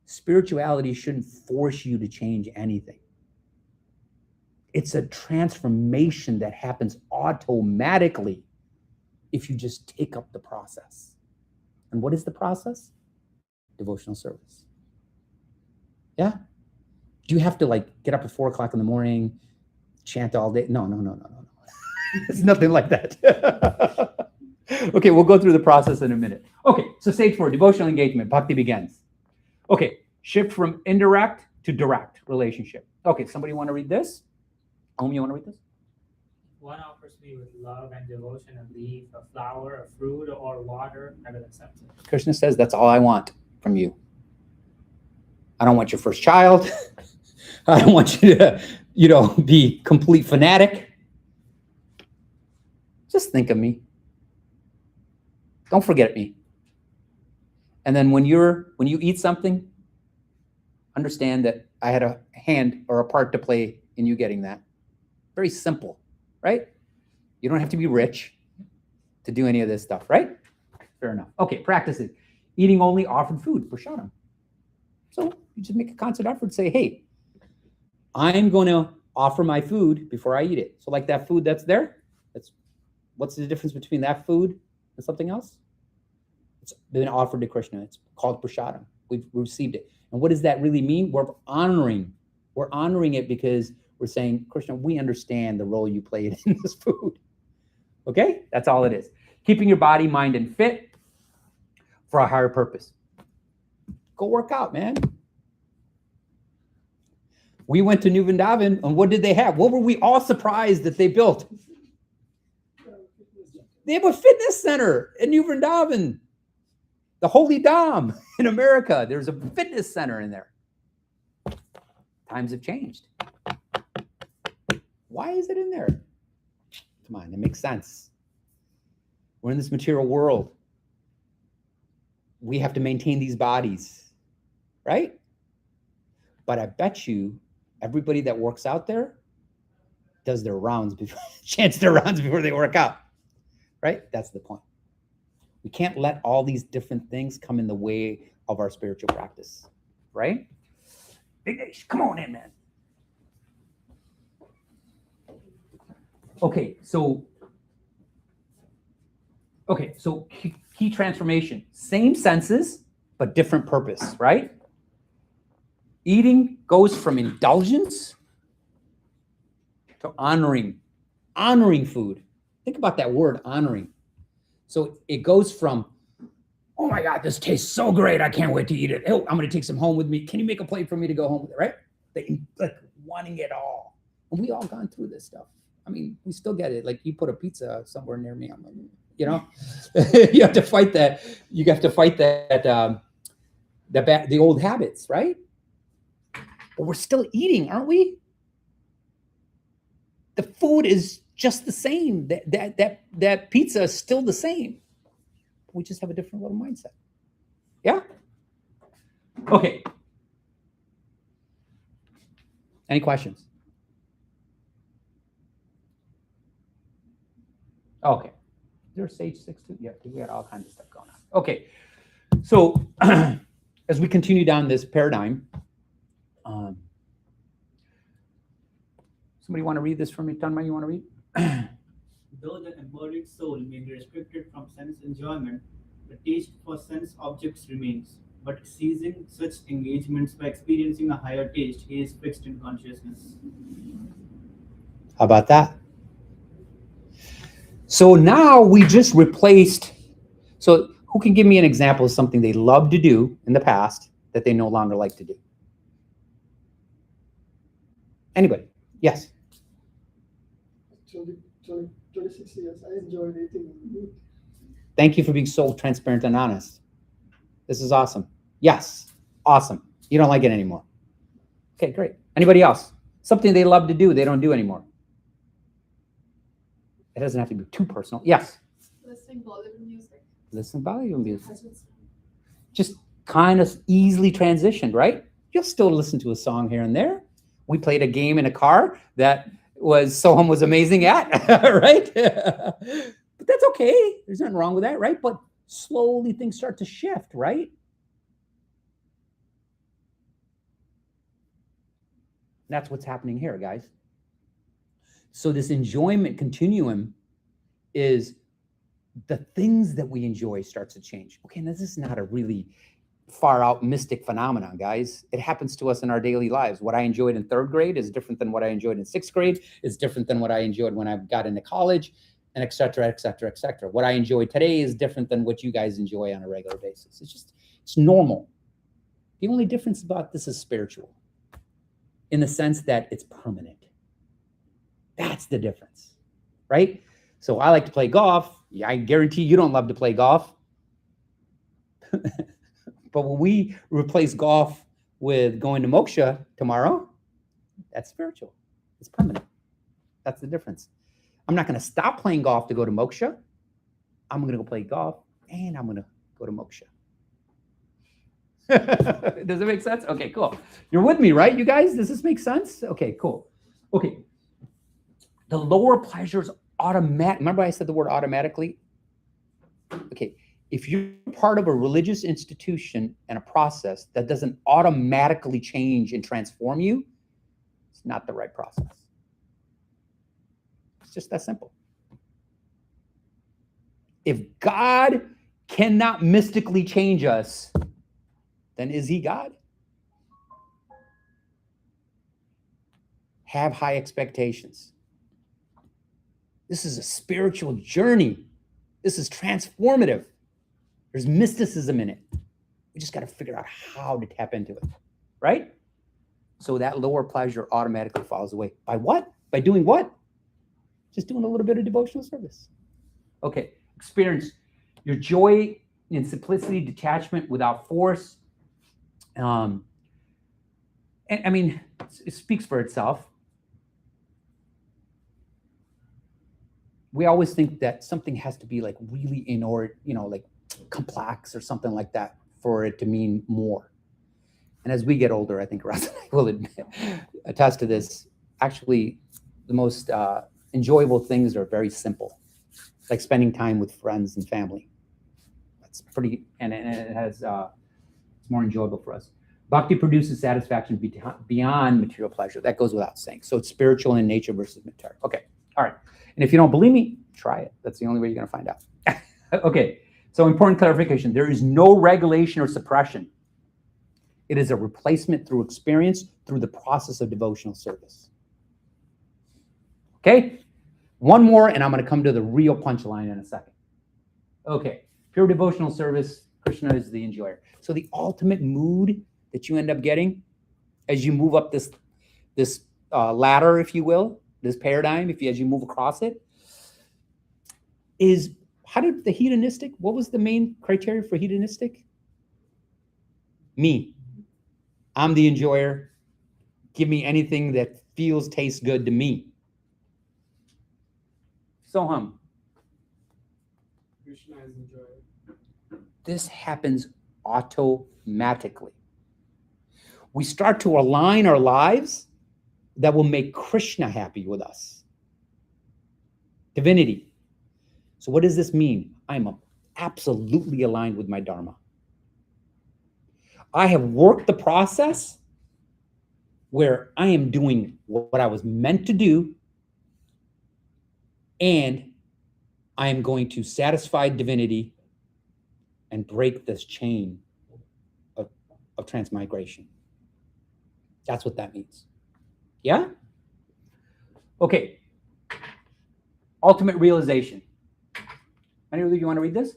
spirituality shouldn't force you to change anything. It's a transformation that happens automatically if you just take up the process. And what is the process? Devotional service. Yeah? Do you have to like get up at 4 o'clock in the morning, chant all day? No. It's nothing like that. Okay, we'll go through the process in a minute. Okay, so stage 4, devotional engagement. Bhakti begins. Okay, shift from indirect to direct relationship. Okay, somebody want to read this? Om, you want to read this? One offers me with love and devotion a leaf, a flower, a fruit, or water, I will accept it. Krishna says, that's all I want from you. I don't want your first child. I don't want you to, be complete fanatic. Just think of me. Don't forget me. And then when you eat something, understand that I had a hand or a part to play in you getting that. Very simple, right? You don't have to be rich to do any of this stuff, right? Fair enough. Okay, practice it. Eating only offered food, prasadam. So you just make a constant effort, say, hey, I'm going to offer my food before I eat it. So like that food that's there, what's the difference between that food and something else? It's been offered to Krishna. It's called prasadam. We've received it. And what does that really mean? We're honoring it because we're saying, Krishna, we understand the role you played in this food. Okay? That's all it is. Keeping your body, mind, and fit for a higher purpose. Go work out, man. We went to New Vrindavan, and what did they have? What were we all surprised that they built? They have a fitness center in New Vrindavan. The Holy Dham in America. There's a fitness center in there. Times have changed. Why is it in there? Come on, it makes sense. We're in this material world. We have to maintain these bodies, right? But I bet you everybody that works out there does their rounds before, chants their rounds before they work out, right? That's the point. We can't let all these different things come in the way of our spiritual practice, right? Vignesh, come on in, man. Okay, so key transformation. Same senses, but different purpose, right? Eating goes from indulgence to honoring food. Think about that word, honoring. So it goes from, oh my God, this tastes so great, I can't wait to eat it. Oh, I'm going to take some home with me. Can you make a plate for me to go home with it, right? Like wanting it all. And we all gone through this stuff. I mean, we still get it. Like you put a pizza somewhere near me, I'm like, you have to fight that. You have to fight the old habits, right? But we're still eating, aren't we? The food is just the same. That pizza is still the same. We just have a different little mindset. Yeah? Okay. Any questions? Okay. There's stage 6 too. Yeah, we got all kinds of stuff going on. Okay. So as we continue down this paradigm, somebody want to read this for me? Tanmay, you want to read? Though the embodied soul may be restricted from sense enjoyment, the taste for sense objects remains. But ceasing such engagements by experiencing a higher taste, he is fixed in consciousness. How about that? So now we just replaced, so who can give me an example of something they loved to do in the past that they no longer like to do? Anybody? Yes. 26 years, I enjoyed eating meat. Thank you for being so transparent and honest. This is awesome. Yes. Awesome. You don't like it anymore. Okay, great. Anybody else? Something they love to do, they don't do anymore. It doesn't have to be too personal. Yes. Listening Bollywood music. Listen to Bollywood music. That's what's- Just kind of easily transitioned, right? You'll still listen to a song here and there. We played a game in a car that Soham was amazing at, right? But that's okay. There's nothing wrong with that, right? But slowly things start to shift, right? That's what's happening here, guys. So this enjoyment continuum is the things that we enjoy starts to change. Okay, now this is not a really far out mystic phenomenon, guys. It happens to us in our daily lives. What I enjoyed in 3rd grade is different than what I enjoyed in 6th grade. It's different than what I enjoyed when I got into college, and et cetera, et cetera, et cetera. What I enjoy today is different than what you guys enjoy on a regular basis. It's normal. The only difference about this is spiritual, in the sense that it's permanent. That's the difference, right? So I like to play golf. Yeah, I guarantee you don't love to play golf. But when we replace golf with going to moksha tomorrow, that's spiritual. It's permanent. That's the difference. I'm not going to stop playing golf to go to moksha. I'm going to go play golf and I'm going to go to moksha. Does it make sense? Okay, cool. You're with me, right, you guys? Does this make sense? Okay, cool. Okay. The lower pleasures automatic. Remember I said the word automatically? Okay. If you're part of a religious institution and a process that doesn't automatically change and transform you, it's not the right process. It's just that simple. If God cannot mystically change us, then is he God? Have high expectations. This is a spiritual journey. This is transformative. There's mysticism in it. We just got to figure out how to tap into it, right? So that lower pleasure automatically falls away. By what? By doing what? Just doing a little bit of devotional service. Okay, experience your joy in simplicity, detachment without force. And I mean, it speaks for itself. We always think that something has to be like really in order, like complex or something like that for it to mean more. And as we get older, I think Ross and I will attest to this. Actually, the most enjoyable things are very simple, like spending time with friends and family. That's pretty, and it has, it's more enjoyable for us. Bhakti produces satisfaction beyond material pleasure. That goes without saying. So it's spiritual in nature versus material. Okay, all right. And if you don't believe me, try it. That's the only way you're going to find out. Okay, so important clarification. There is no regulation or suppression. It is a replacement through experience, through the process of devotional service. Okay, one more, and I'm going to come to the real punchline in a second. Okay, pure devotional service, Krishna is the enjoyer. So the ultimate mood that you end up getting as you move up this ladder, if you will, this paradigm, as you move across it, is how did the hedonistic, what was the main criteria for hedonistic? Me. I'm the enjoyer. Give me anything that feels, tastes good to me. Soham. Krishna is enjoyer. This happens automatically. We start to align our lives that will make Krishna happy with us. Divinity. So what does this mean? I'm absolutely aligned with my Dharma. I have worked the process where I am doing what I was meant to do, and I am going to satisfy divinity and break this chain of transmigration. That's what that means. Yeah? Okay. Ultimate realization. Anyone, you want to read this?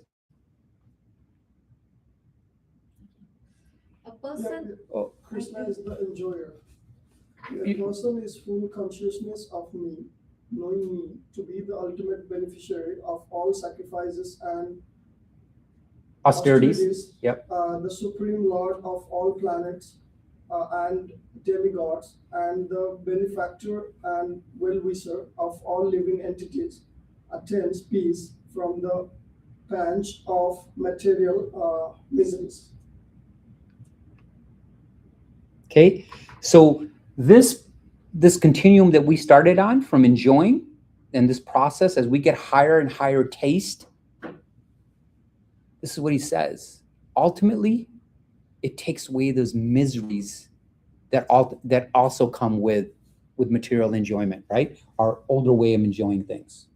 A person, Oh. Krishna is the enjoyer. A You- person is full consciousness of me, knowing me to be the ultimate beneficiary of all sacrifices and Austerities. Yep. The supreme lord of all planets and demigods, and the benefactor and well-wisher of all living entities, attains peace from the panch of material miseries. Okay. So this continuum that we started on from enjoying and this process as we get higher and higher taste, this is what he says. Ultimately, it takes away those miseries that also come with material enjoyment, right? Our older way of enjoying things.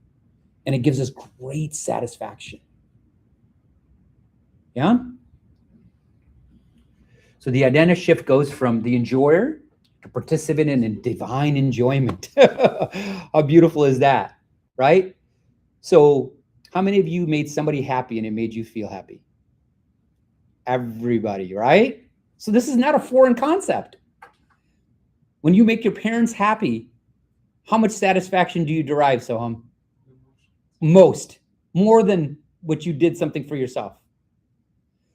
And it gives us great satisfaction. Yeah? So the identity shift goes from the enjoyer to participant in divine enjoyment. How beautiful is that, right? So how many of you made somebody happy and it made you feel happy? Everybody, right? So this is not a foreign concept. When you make your parents happy, how much satisfaction do you derive, Soham? Most. More than what you did something for yourself.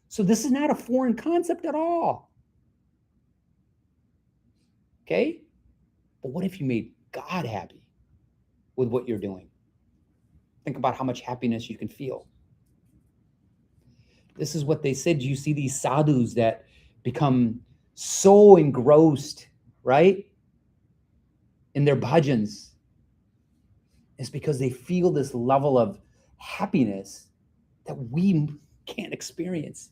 So this is not a foreign concept at all. Okay? But what if you made God happy with what you're doing? Think about how much happiness you can feel. This is what they said. You see these sadhus that become so engrossed, right, in their bhajans. It's because they feel this level of happiness that we can't experience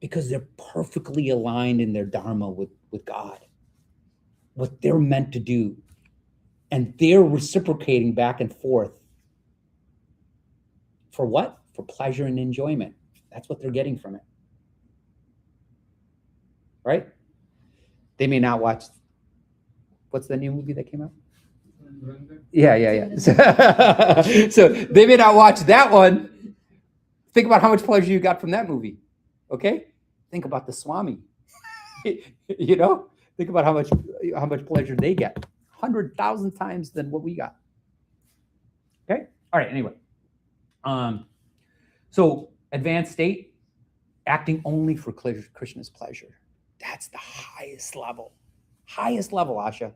because they're perfectly aligned in their dharma with God, what they're meant to do. And they're reciprocating back and forth. For what? For pleasure and enjoyment. That's what they're getting from it. Right? They may not watch, what's the new movie that came out? Yeah. So they may not watch that one. Think about how much pleasure you got from that movie. Okay? Think about the Swami. You know? Think about how much pleasure they get. 100,000 times than what we got. Okay? All right, anyway. So advanced state, acting only for Krishna's pleasure. That's the highest level. Highest level, Asha.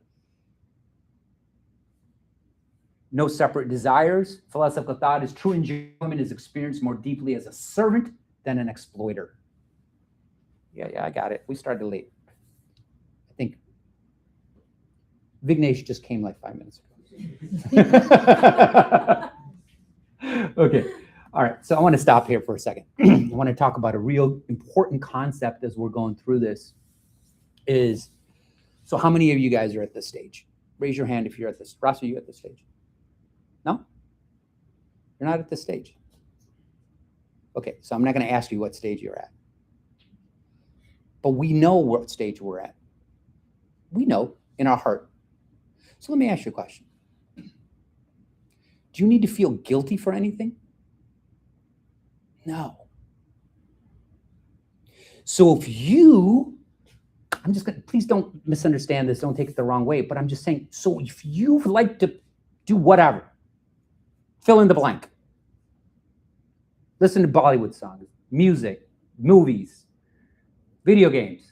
No separate desires. Philosophical thought is true enjoyment is experienced more deeply as a servant than an exploiter. Yeah, I got it. We started late. I think Vignesh just came like 5 minutes ago. Okay. All right. So I want to stop here for a second. I want to talk about a real important concept as we're going through this is, so how many of you guys are at this stage? Raise your hand if you're at this. Ross, are you at this stage? No? You're not at this stage. Okay. So I'm not going to ask you what stage you're at. But we know what stage we're at. We know in our heart. So let me ask you a question. Do you need to feel guilty for anything? No. So if you, I'm just going to, please don't misunderstand this, don't take it the wrong way, but I'm just saying, so if you like to do whatever, fill in the blank. Listen to Bollywood songs, music, movies, video games,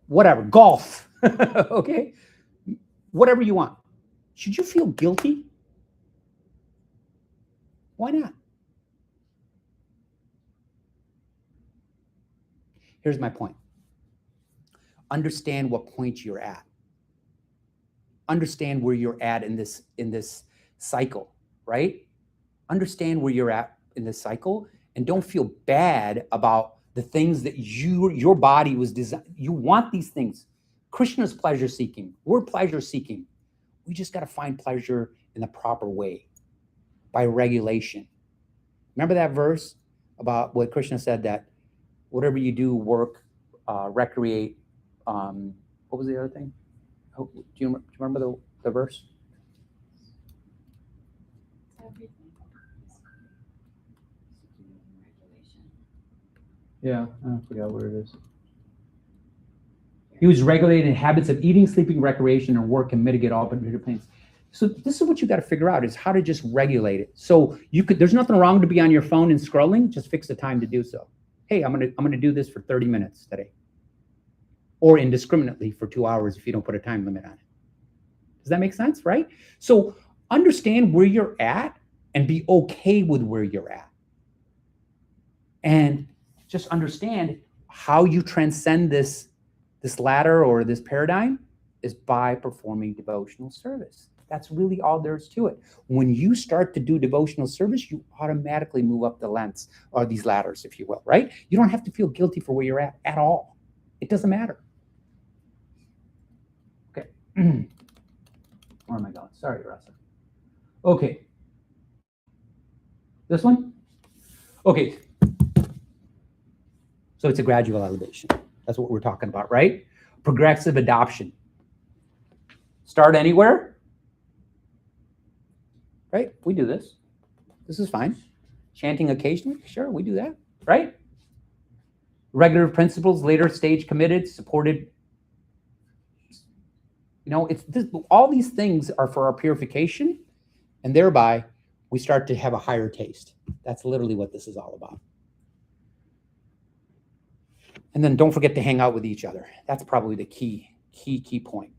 whatever, golf, okay? Whatever you want. Should you feel guilty? Why not? Here's my point. Understand what point you're at. Understand where you're at in this cycle, right? Understand where you're at in this cycle and don't feel bad about the things that your body was designed. You want these things. Krishna's pleasure seeking. We're pleasure seeking. We just got to find pleasure in the proper way by regulation. Remember that verse about what Krishna said, that whatever you do, work, recreate. What was the other thing? Do you remember the verse? Yeah, I forgot where it is. He was regulating habits of eating, sleeping, recreation, and work and mitigate all but pains. So this is what you got to figure out is how to just regulate it. So you could, there's nothing wrong to be on your phone and scrolling, just fix the time to do so. Hey, I'm gonna do this for 30 minutes today. Or indiscriminately for 2 hours if you don't put a time limit on it. Does that make sense, right? So understand where you're at and be okay with where you're at. And just understand how you transcend this ladder or this paradigm is by performing devotional service. That's really all there is to it. When you start to do devotional service, you automatically move up the lengths or these ladders, if you will, right? You don't have to feel guilty for where you're at all. It doesn't matter. Okay. Where am I going? Sorry, Rasa. Okay. This one? Okay. So it's a gradual elevation. That's what we're talking about, right? Progressive adoption. Start anywhere. Right? We do this. This is fine. Chanting occasionally. Sure, we do that. Right? Regular principles, later stage committed, supported. You know, it's this, all these things are for our purification, and thereby we start to have a higher taste. That's literally what this is all about. And then don't forget to hang out with each other. That's probably the key point.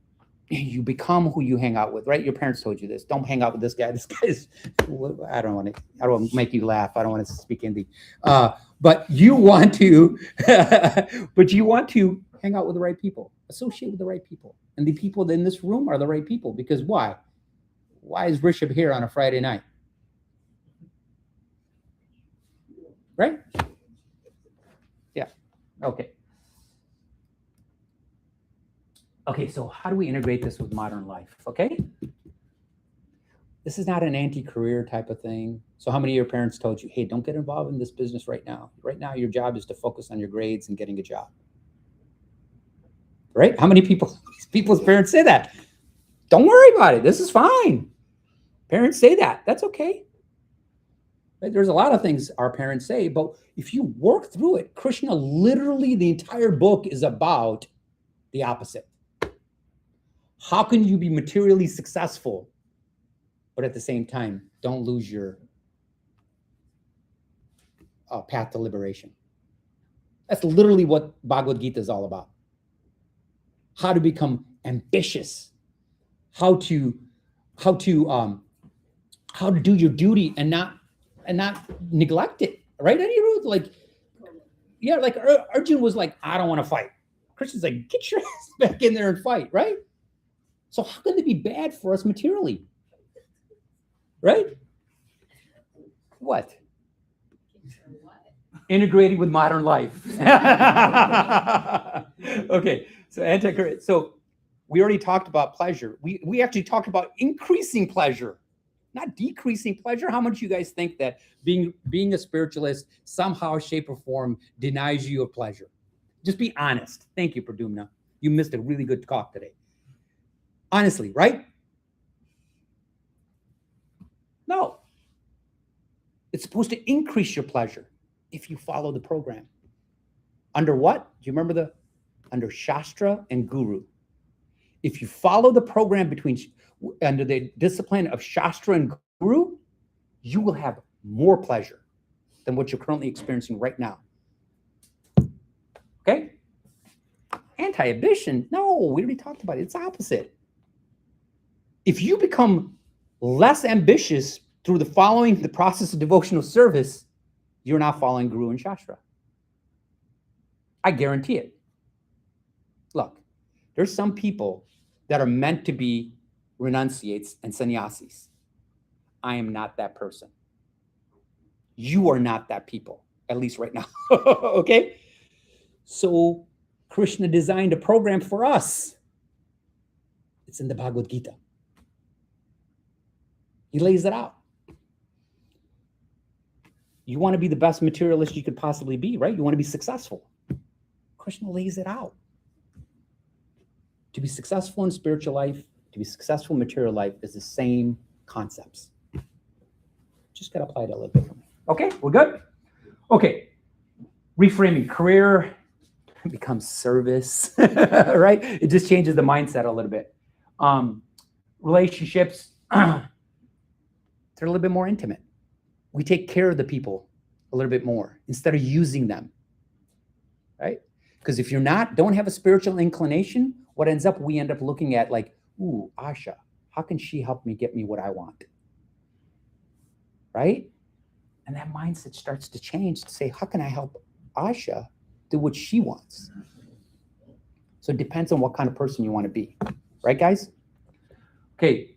You become who you hang out with, right? Your parents told you this. Don't hang out with this guy. This guy is, I don't want to make you laugh. I don't want to speak Hindi. But you want to, hang out with the right people, associate with the right people. And the people in this room are the right people because why? Why is Rishabh here on a Friday night? Right? Yeah. Okay. Okay, so how do we integrate this with modern life? Okay. This is not an anti-career type of thing. So how many of your parents told you, hey, don't get involved in this business right now. Right now, your job is to focus on your grades and getting a job. Right? How many people's parents say that? Don't worry about it. This is fine. Parents say that. That's okay. Right? There's a lot of things our parents say, but if you work through it, Krishna, literally the entire book is about the opposite. How can you be materially successful, but at the same time, don't lose your path to liberation? That's literally what Bhagavad Gita is all about. How to become ambitious, how to do your duty and not neglect it, right? Anirudh, like Arjun was like, I don't want to fight. Krishna's like, get your ass back in there and fight, right? So how can it be bad for us materially? Right? What? Integrating with modern life. Okay, so we already talked about pleasure. We actually talked about increasing pleasure, not decreasing pleasure. How much you guys think that being a spiritualist somehow, shape, or form denies you of pleasure? Just be honest. Thank you, Pradumna. You missed a really good talk today. Honestly, right? No. It's supposed to increase your pleasure if you follow the program. Under what? Do you remember under Shastra and Guru? If you follow the program under the discipline of Shastra and Guru, you will have more pleasure than what you're currently experiencing right now. Okay? Anti-ambition? No, we already talked about it. It's opposite. If you become less ambitious through the process of devotional service, you're not following Guru and Shastra. I guarantee it. Look, there's some people that are meant to be renunciates and sannyasis. I am not that person. You are not that people, at least right now. Okay? So Krishna designed a program for us. It's in the Bhagavad Gita. He lays it out. You want to be the best materialist you could possibly be, right? You want to be successful. Krishna lays it out. To be successful in spiritual life, to be successful in material life is the same concepts. Just got to apply it a little bit for me. Okay, we're good? Okay. reframing career becomes service, right? It just changes the mindset a little bit. Relationships, they're a little bit more intimate. We take care of the people a little bit more instead of using them, right? Because if you're don't have a spiritual inclination, what ends up, we end up looking at like, ooh, Asha, how can she help me get me what I want? Right? And that mindset starts to change to say, how can I help Asha do what she wants? So it depends on what kind of person you want to be. Right, guys? Okay.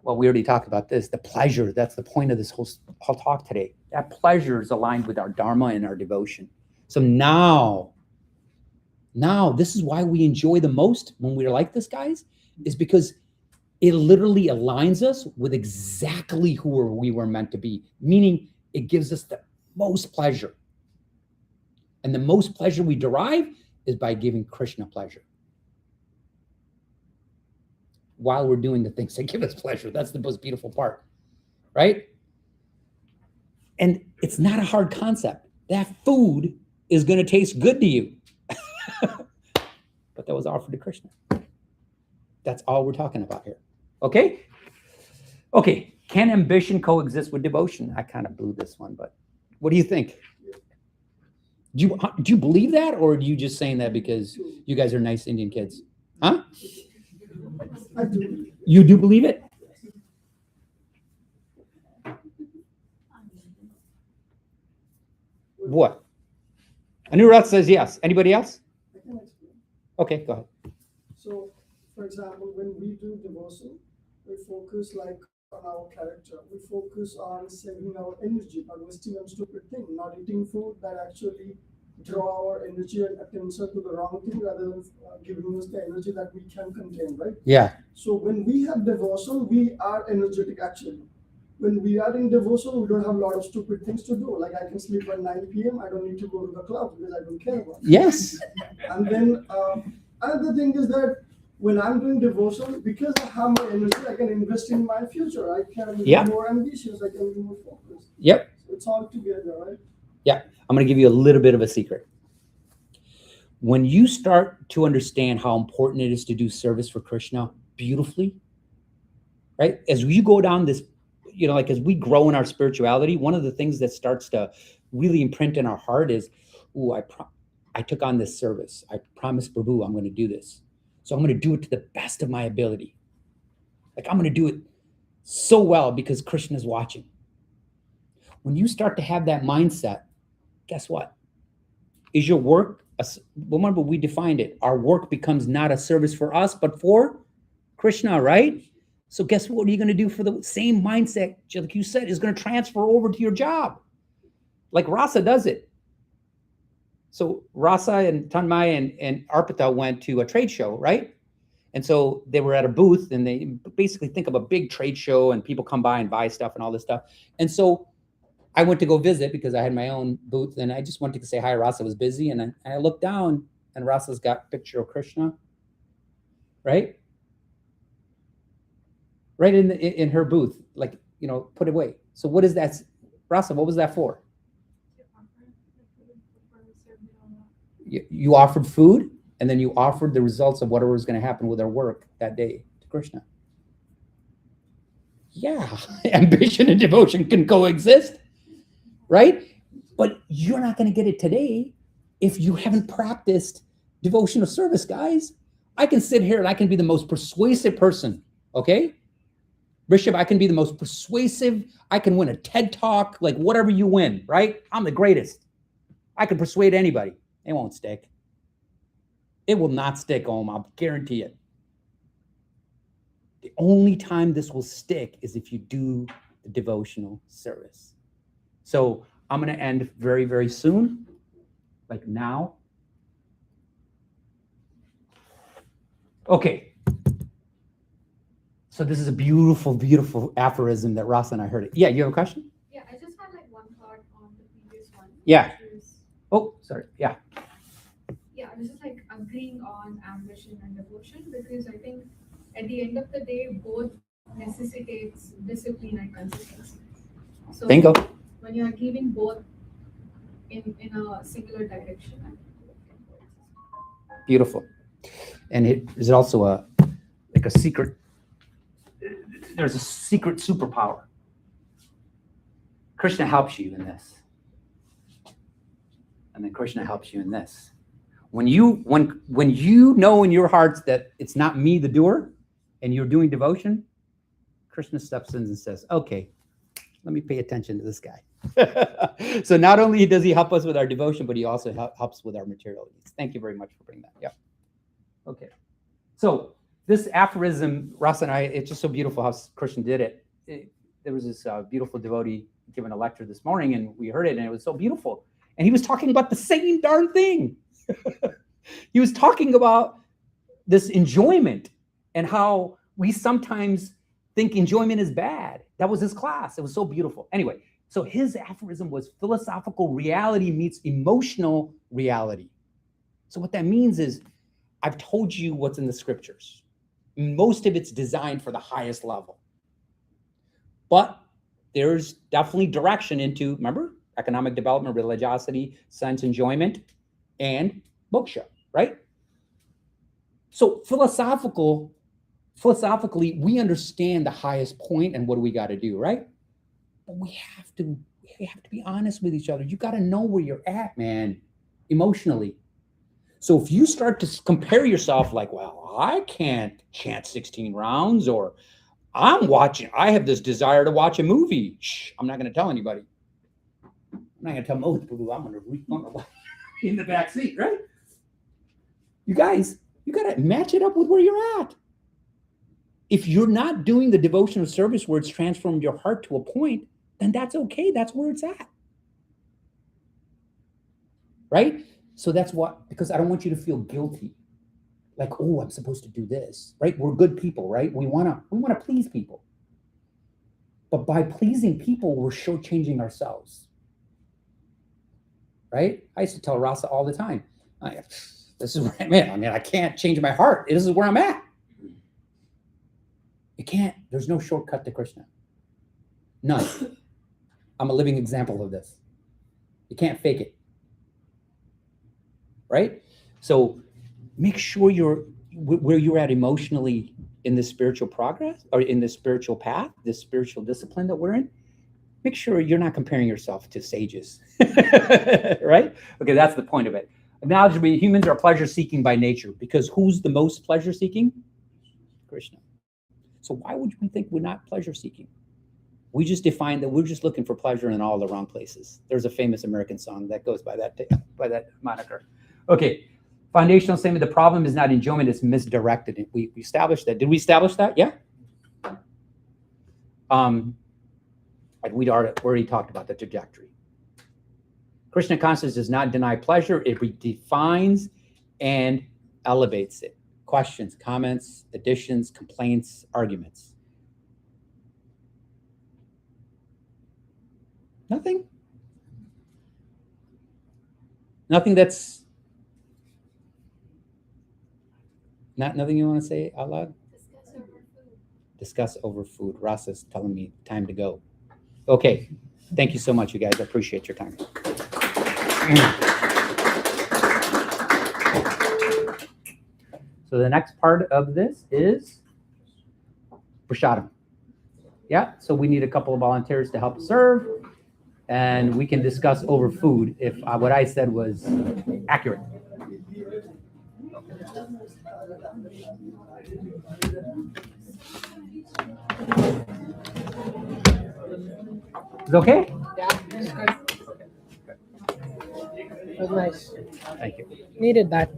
Well, we already talked about this. The pleasure, that's the point of this whole talk today. That pleasure is aligned with our dharma and our devotion. So now, this is why we enjoy the most when we're like this, guys, is because it literally aligns us with exactly who we were meant to be, meaning it gives us the most pleasure. And the most pleasure we derive is by giving Krishna pleasure while we're doing the things that give us pleasure. That's the most beautiful part, right? And it's not a hard concept. That food is going to taste good to you. But that was offered to Krishna. That's all we're talking about here. Okay? Okay. Can ambition coexist with devotion? I kind of blew this one, but what do you think? Do you believe that, or are you just saying that because you guys are nice Indian kids? Huh? I do. You do believe it? What? Anurat says yes. Anybody else? I can explain. Okay, go ahead. So, for example, when we do devotion, we focus like on our character. We focus on saving our energy, not wasting on stupid thing, not eating food that actually draw our energy and attention to the wrong thing rather than giving us the energy that we can contain, right? Yeah. So when we have devotion, we are energetic actually. When we are in devotion, we don't have a lot of stupid things to do. Like I can sleep at 9 p.m. I don't need to go to the club because I don't care about it. Yes. And then another thing is that when I'm doing devotion, because I have my energy, I can invest in my future. I can be more ambitious. I can be more focused. Yep. So it's all together, right? Yeah. I'm going to give you a little bit of a secret. When you start to understand how important it is to do service for Krishna beautifully, right? As we go down this, like as we grow in our spirituality, one of the things that starts to really imprint in our heart is, ooh, I took on this service. I promised Prabhu I'm going to do this. So I'm going to do it to the best of my ability. Like I'm going to do it so well because Krishna is watching. When you start to have that mindset, guess what? Is your work, remember we defined it, our work becomes not a service for us, but for Krishna, right? So guess what are you going to do for the same mindset, like you said, is going to transfer over to your job. Like Rasa does it. So Rasa and Tanmay and Arpita went to a trade show, right? And so they were at a booth and they basically think of a big trade show and people come by and buy stuff and all this stuff. And so I went to go visit because I had my own booth and I just wanted to say hi. Rasa was busy and I looked down and Rasa's got a picture of Krishna, right? Right in her booth, like, put away. So what is that? Rasa, what was that for? You offered food and then you offered the results of whatever was going to happen with our work that day to Krishna. Yeah, ambition and devotion can coexist. Right? But you're not going to get it today if you haven't practiced devotional service, guys. I can sit here and I can be the most persuasive person, okay? Rishabh, I can be the most persuasive. I can win a TED Talk, like whatever you win, right? I'm the greatest. I can persuade anybody. It won't stick. It will not stick, Om. I'll guarantee it. The only time this will stick is if you do the devotional service. So I'm going to end very, very soon, like now. Okay. So this is a beautiful, beautiful aphorism that Rasa and I heard it. Yeah, you have a question? Yeah, I just had like one thought on the previous one. Yeah. Oh, sorry. Yeah. Yeah, I was just like agreeing on ambition and devotion because I think at the end of the day, both necessitates discipline and consistency. So Bingo. when you are giving both in a singular direction. And Beautiful. And there's also a secret, there's a secret superpower. Krishna helps you in this. And then Krishna helps you in this. When you know in your hearts that it's not me, the doer, and you're doing devotion, Krishna steps in and says, okay, let me pay attention to this guy. So not only does he help us with our devotion, but he also helps with our material needs. Thank you very much for bringing that. Yeah. Okay. So this aphorism, Rasa and I, it's just so beautiful how Krishna did it. There was this beautiful devotee giving a lecture this morning, and we heard it, and it was so beautiful. And he was talking about the same darn thing. He was talking about this enjoyment and how we sometimes think enjoyment is bad. That was his class. It was so beautiful. Anyway, so his aphorism was philosophical reality meets emotional reality. So what that means is, I've told you what's in the scriptures. Most of it's designed for the highest level. But there's definitely direction into, remember, economic development, religiosity, sense enjoyment, and moksha, right? So philosophically, we understand the highest point and what do we got to do, right? But we have to be honest with each other. You got to know where you're at, man, emotionally. So if you start to compare yourself like, well, I can't chant 16 rounds, or I have this desire to watch a movie. Shh, I'm not going to tell anybody. I'm not going to tell most people I'm going to in the back seat, right? You guys, you got to match it up with where you're at. If you're not doing the devotional service where it's transformed your heart to a point, then that's okay. That's where it's at. Right? So that's what, because I don't want you to feel guilty. Like, oh, I'm supposed to do this, right? We're good people, right? We want to please people. But by pleasing people, we're shortchanging ourselves. Right? I used to tell Rasa all the time, this is where I'm at. I mean, I can't change my heart. This is where I'm at. You can't, there's no shortcut to Krishna. None. I'm a living example of this. You can't fake it. Right? So make sure you're where you're at emotionally in this spiritual progress, or in this spiritual path, this spiritual discipline that we're in. Make sure you're not comparing yourself to sages. Right? Okay, that's the point of it. Acknowledge we humans are pleasure seeking by nature, because who's the most pleasure seeking? Krishna. So why would we think we're not pleasure seeking? We just define that we're just looking for pleasure in all the wrong places. There's a famous American song that goes by that moniker. Okay, foundational statement, the problem is not enjoyment, it's misdirected. We established that. Did we establish that? Yeah. We already talked about the trajectory. Krishna consciousness does not deny pleasure, it redefines and elevates it. Questions, comments, additions, complaints, arguments. Nothing? Nothing that's nothing you want to say out loud? discuss over food. Discuss over food. Rasa's telling me time to go. Okay. Thank you so much, you guys. I appreciate your time. So the next part of this is prasadam. Yeah, so we need a couple of volunteers to help serve, and we can discuss over food if what I said was accurate. Is it okay? Yeah, it's good. It was nice. Thank you. Needed that.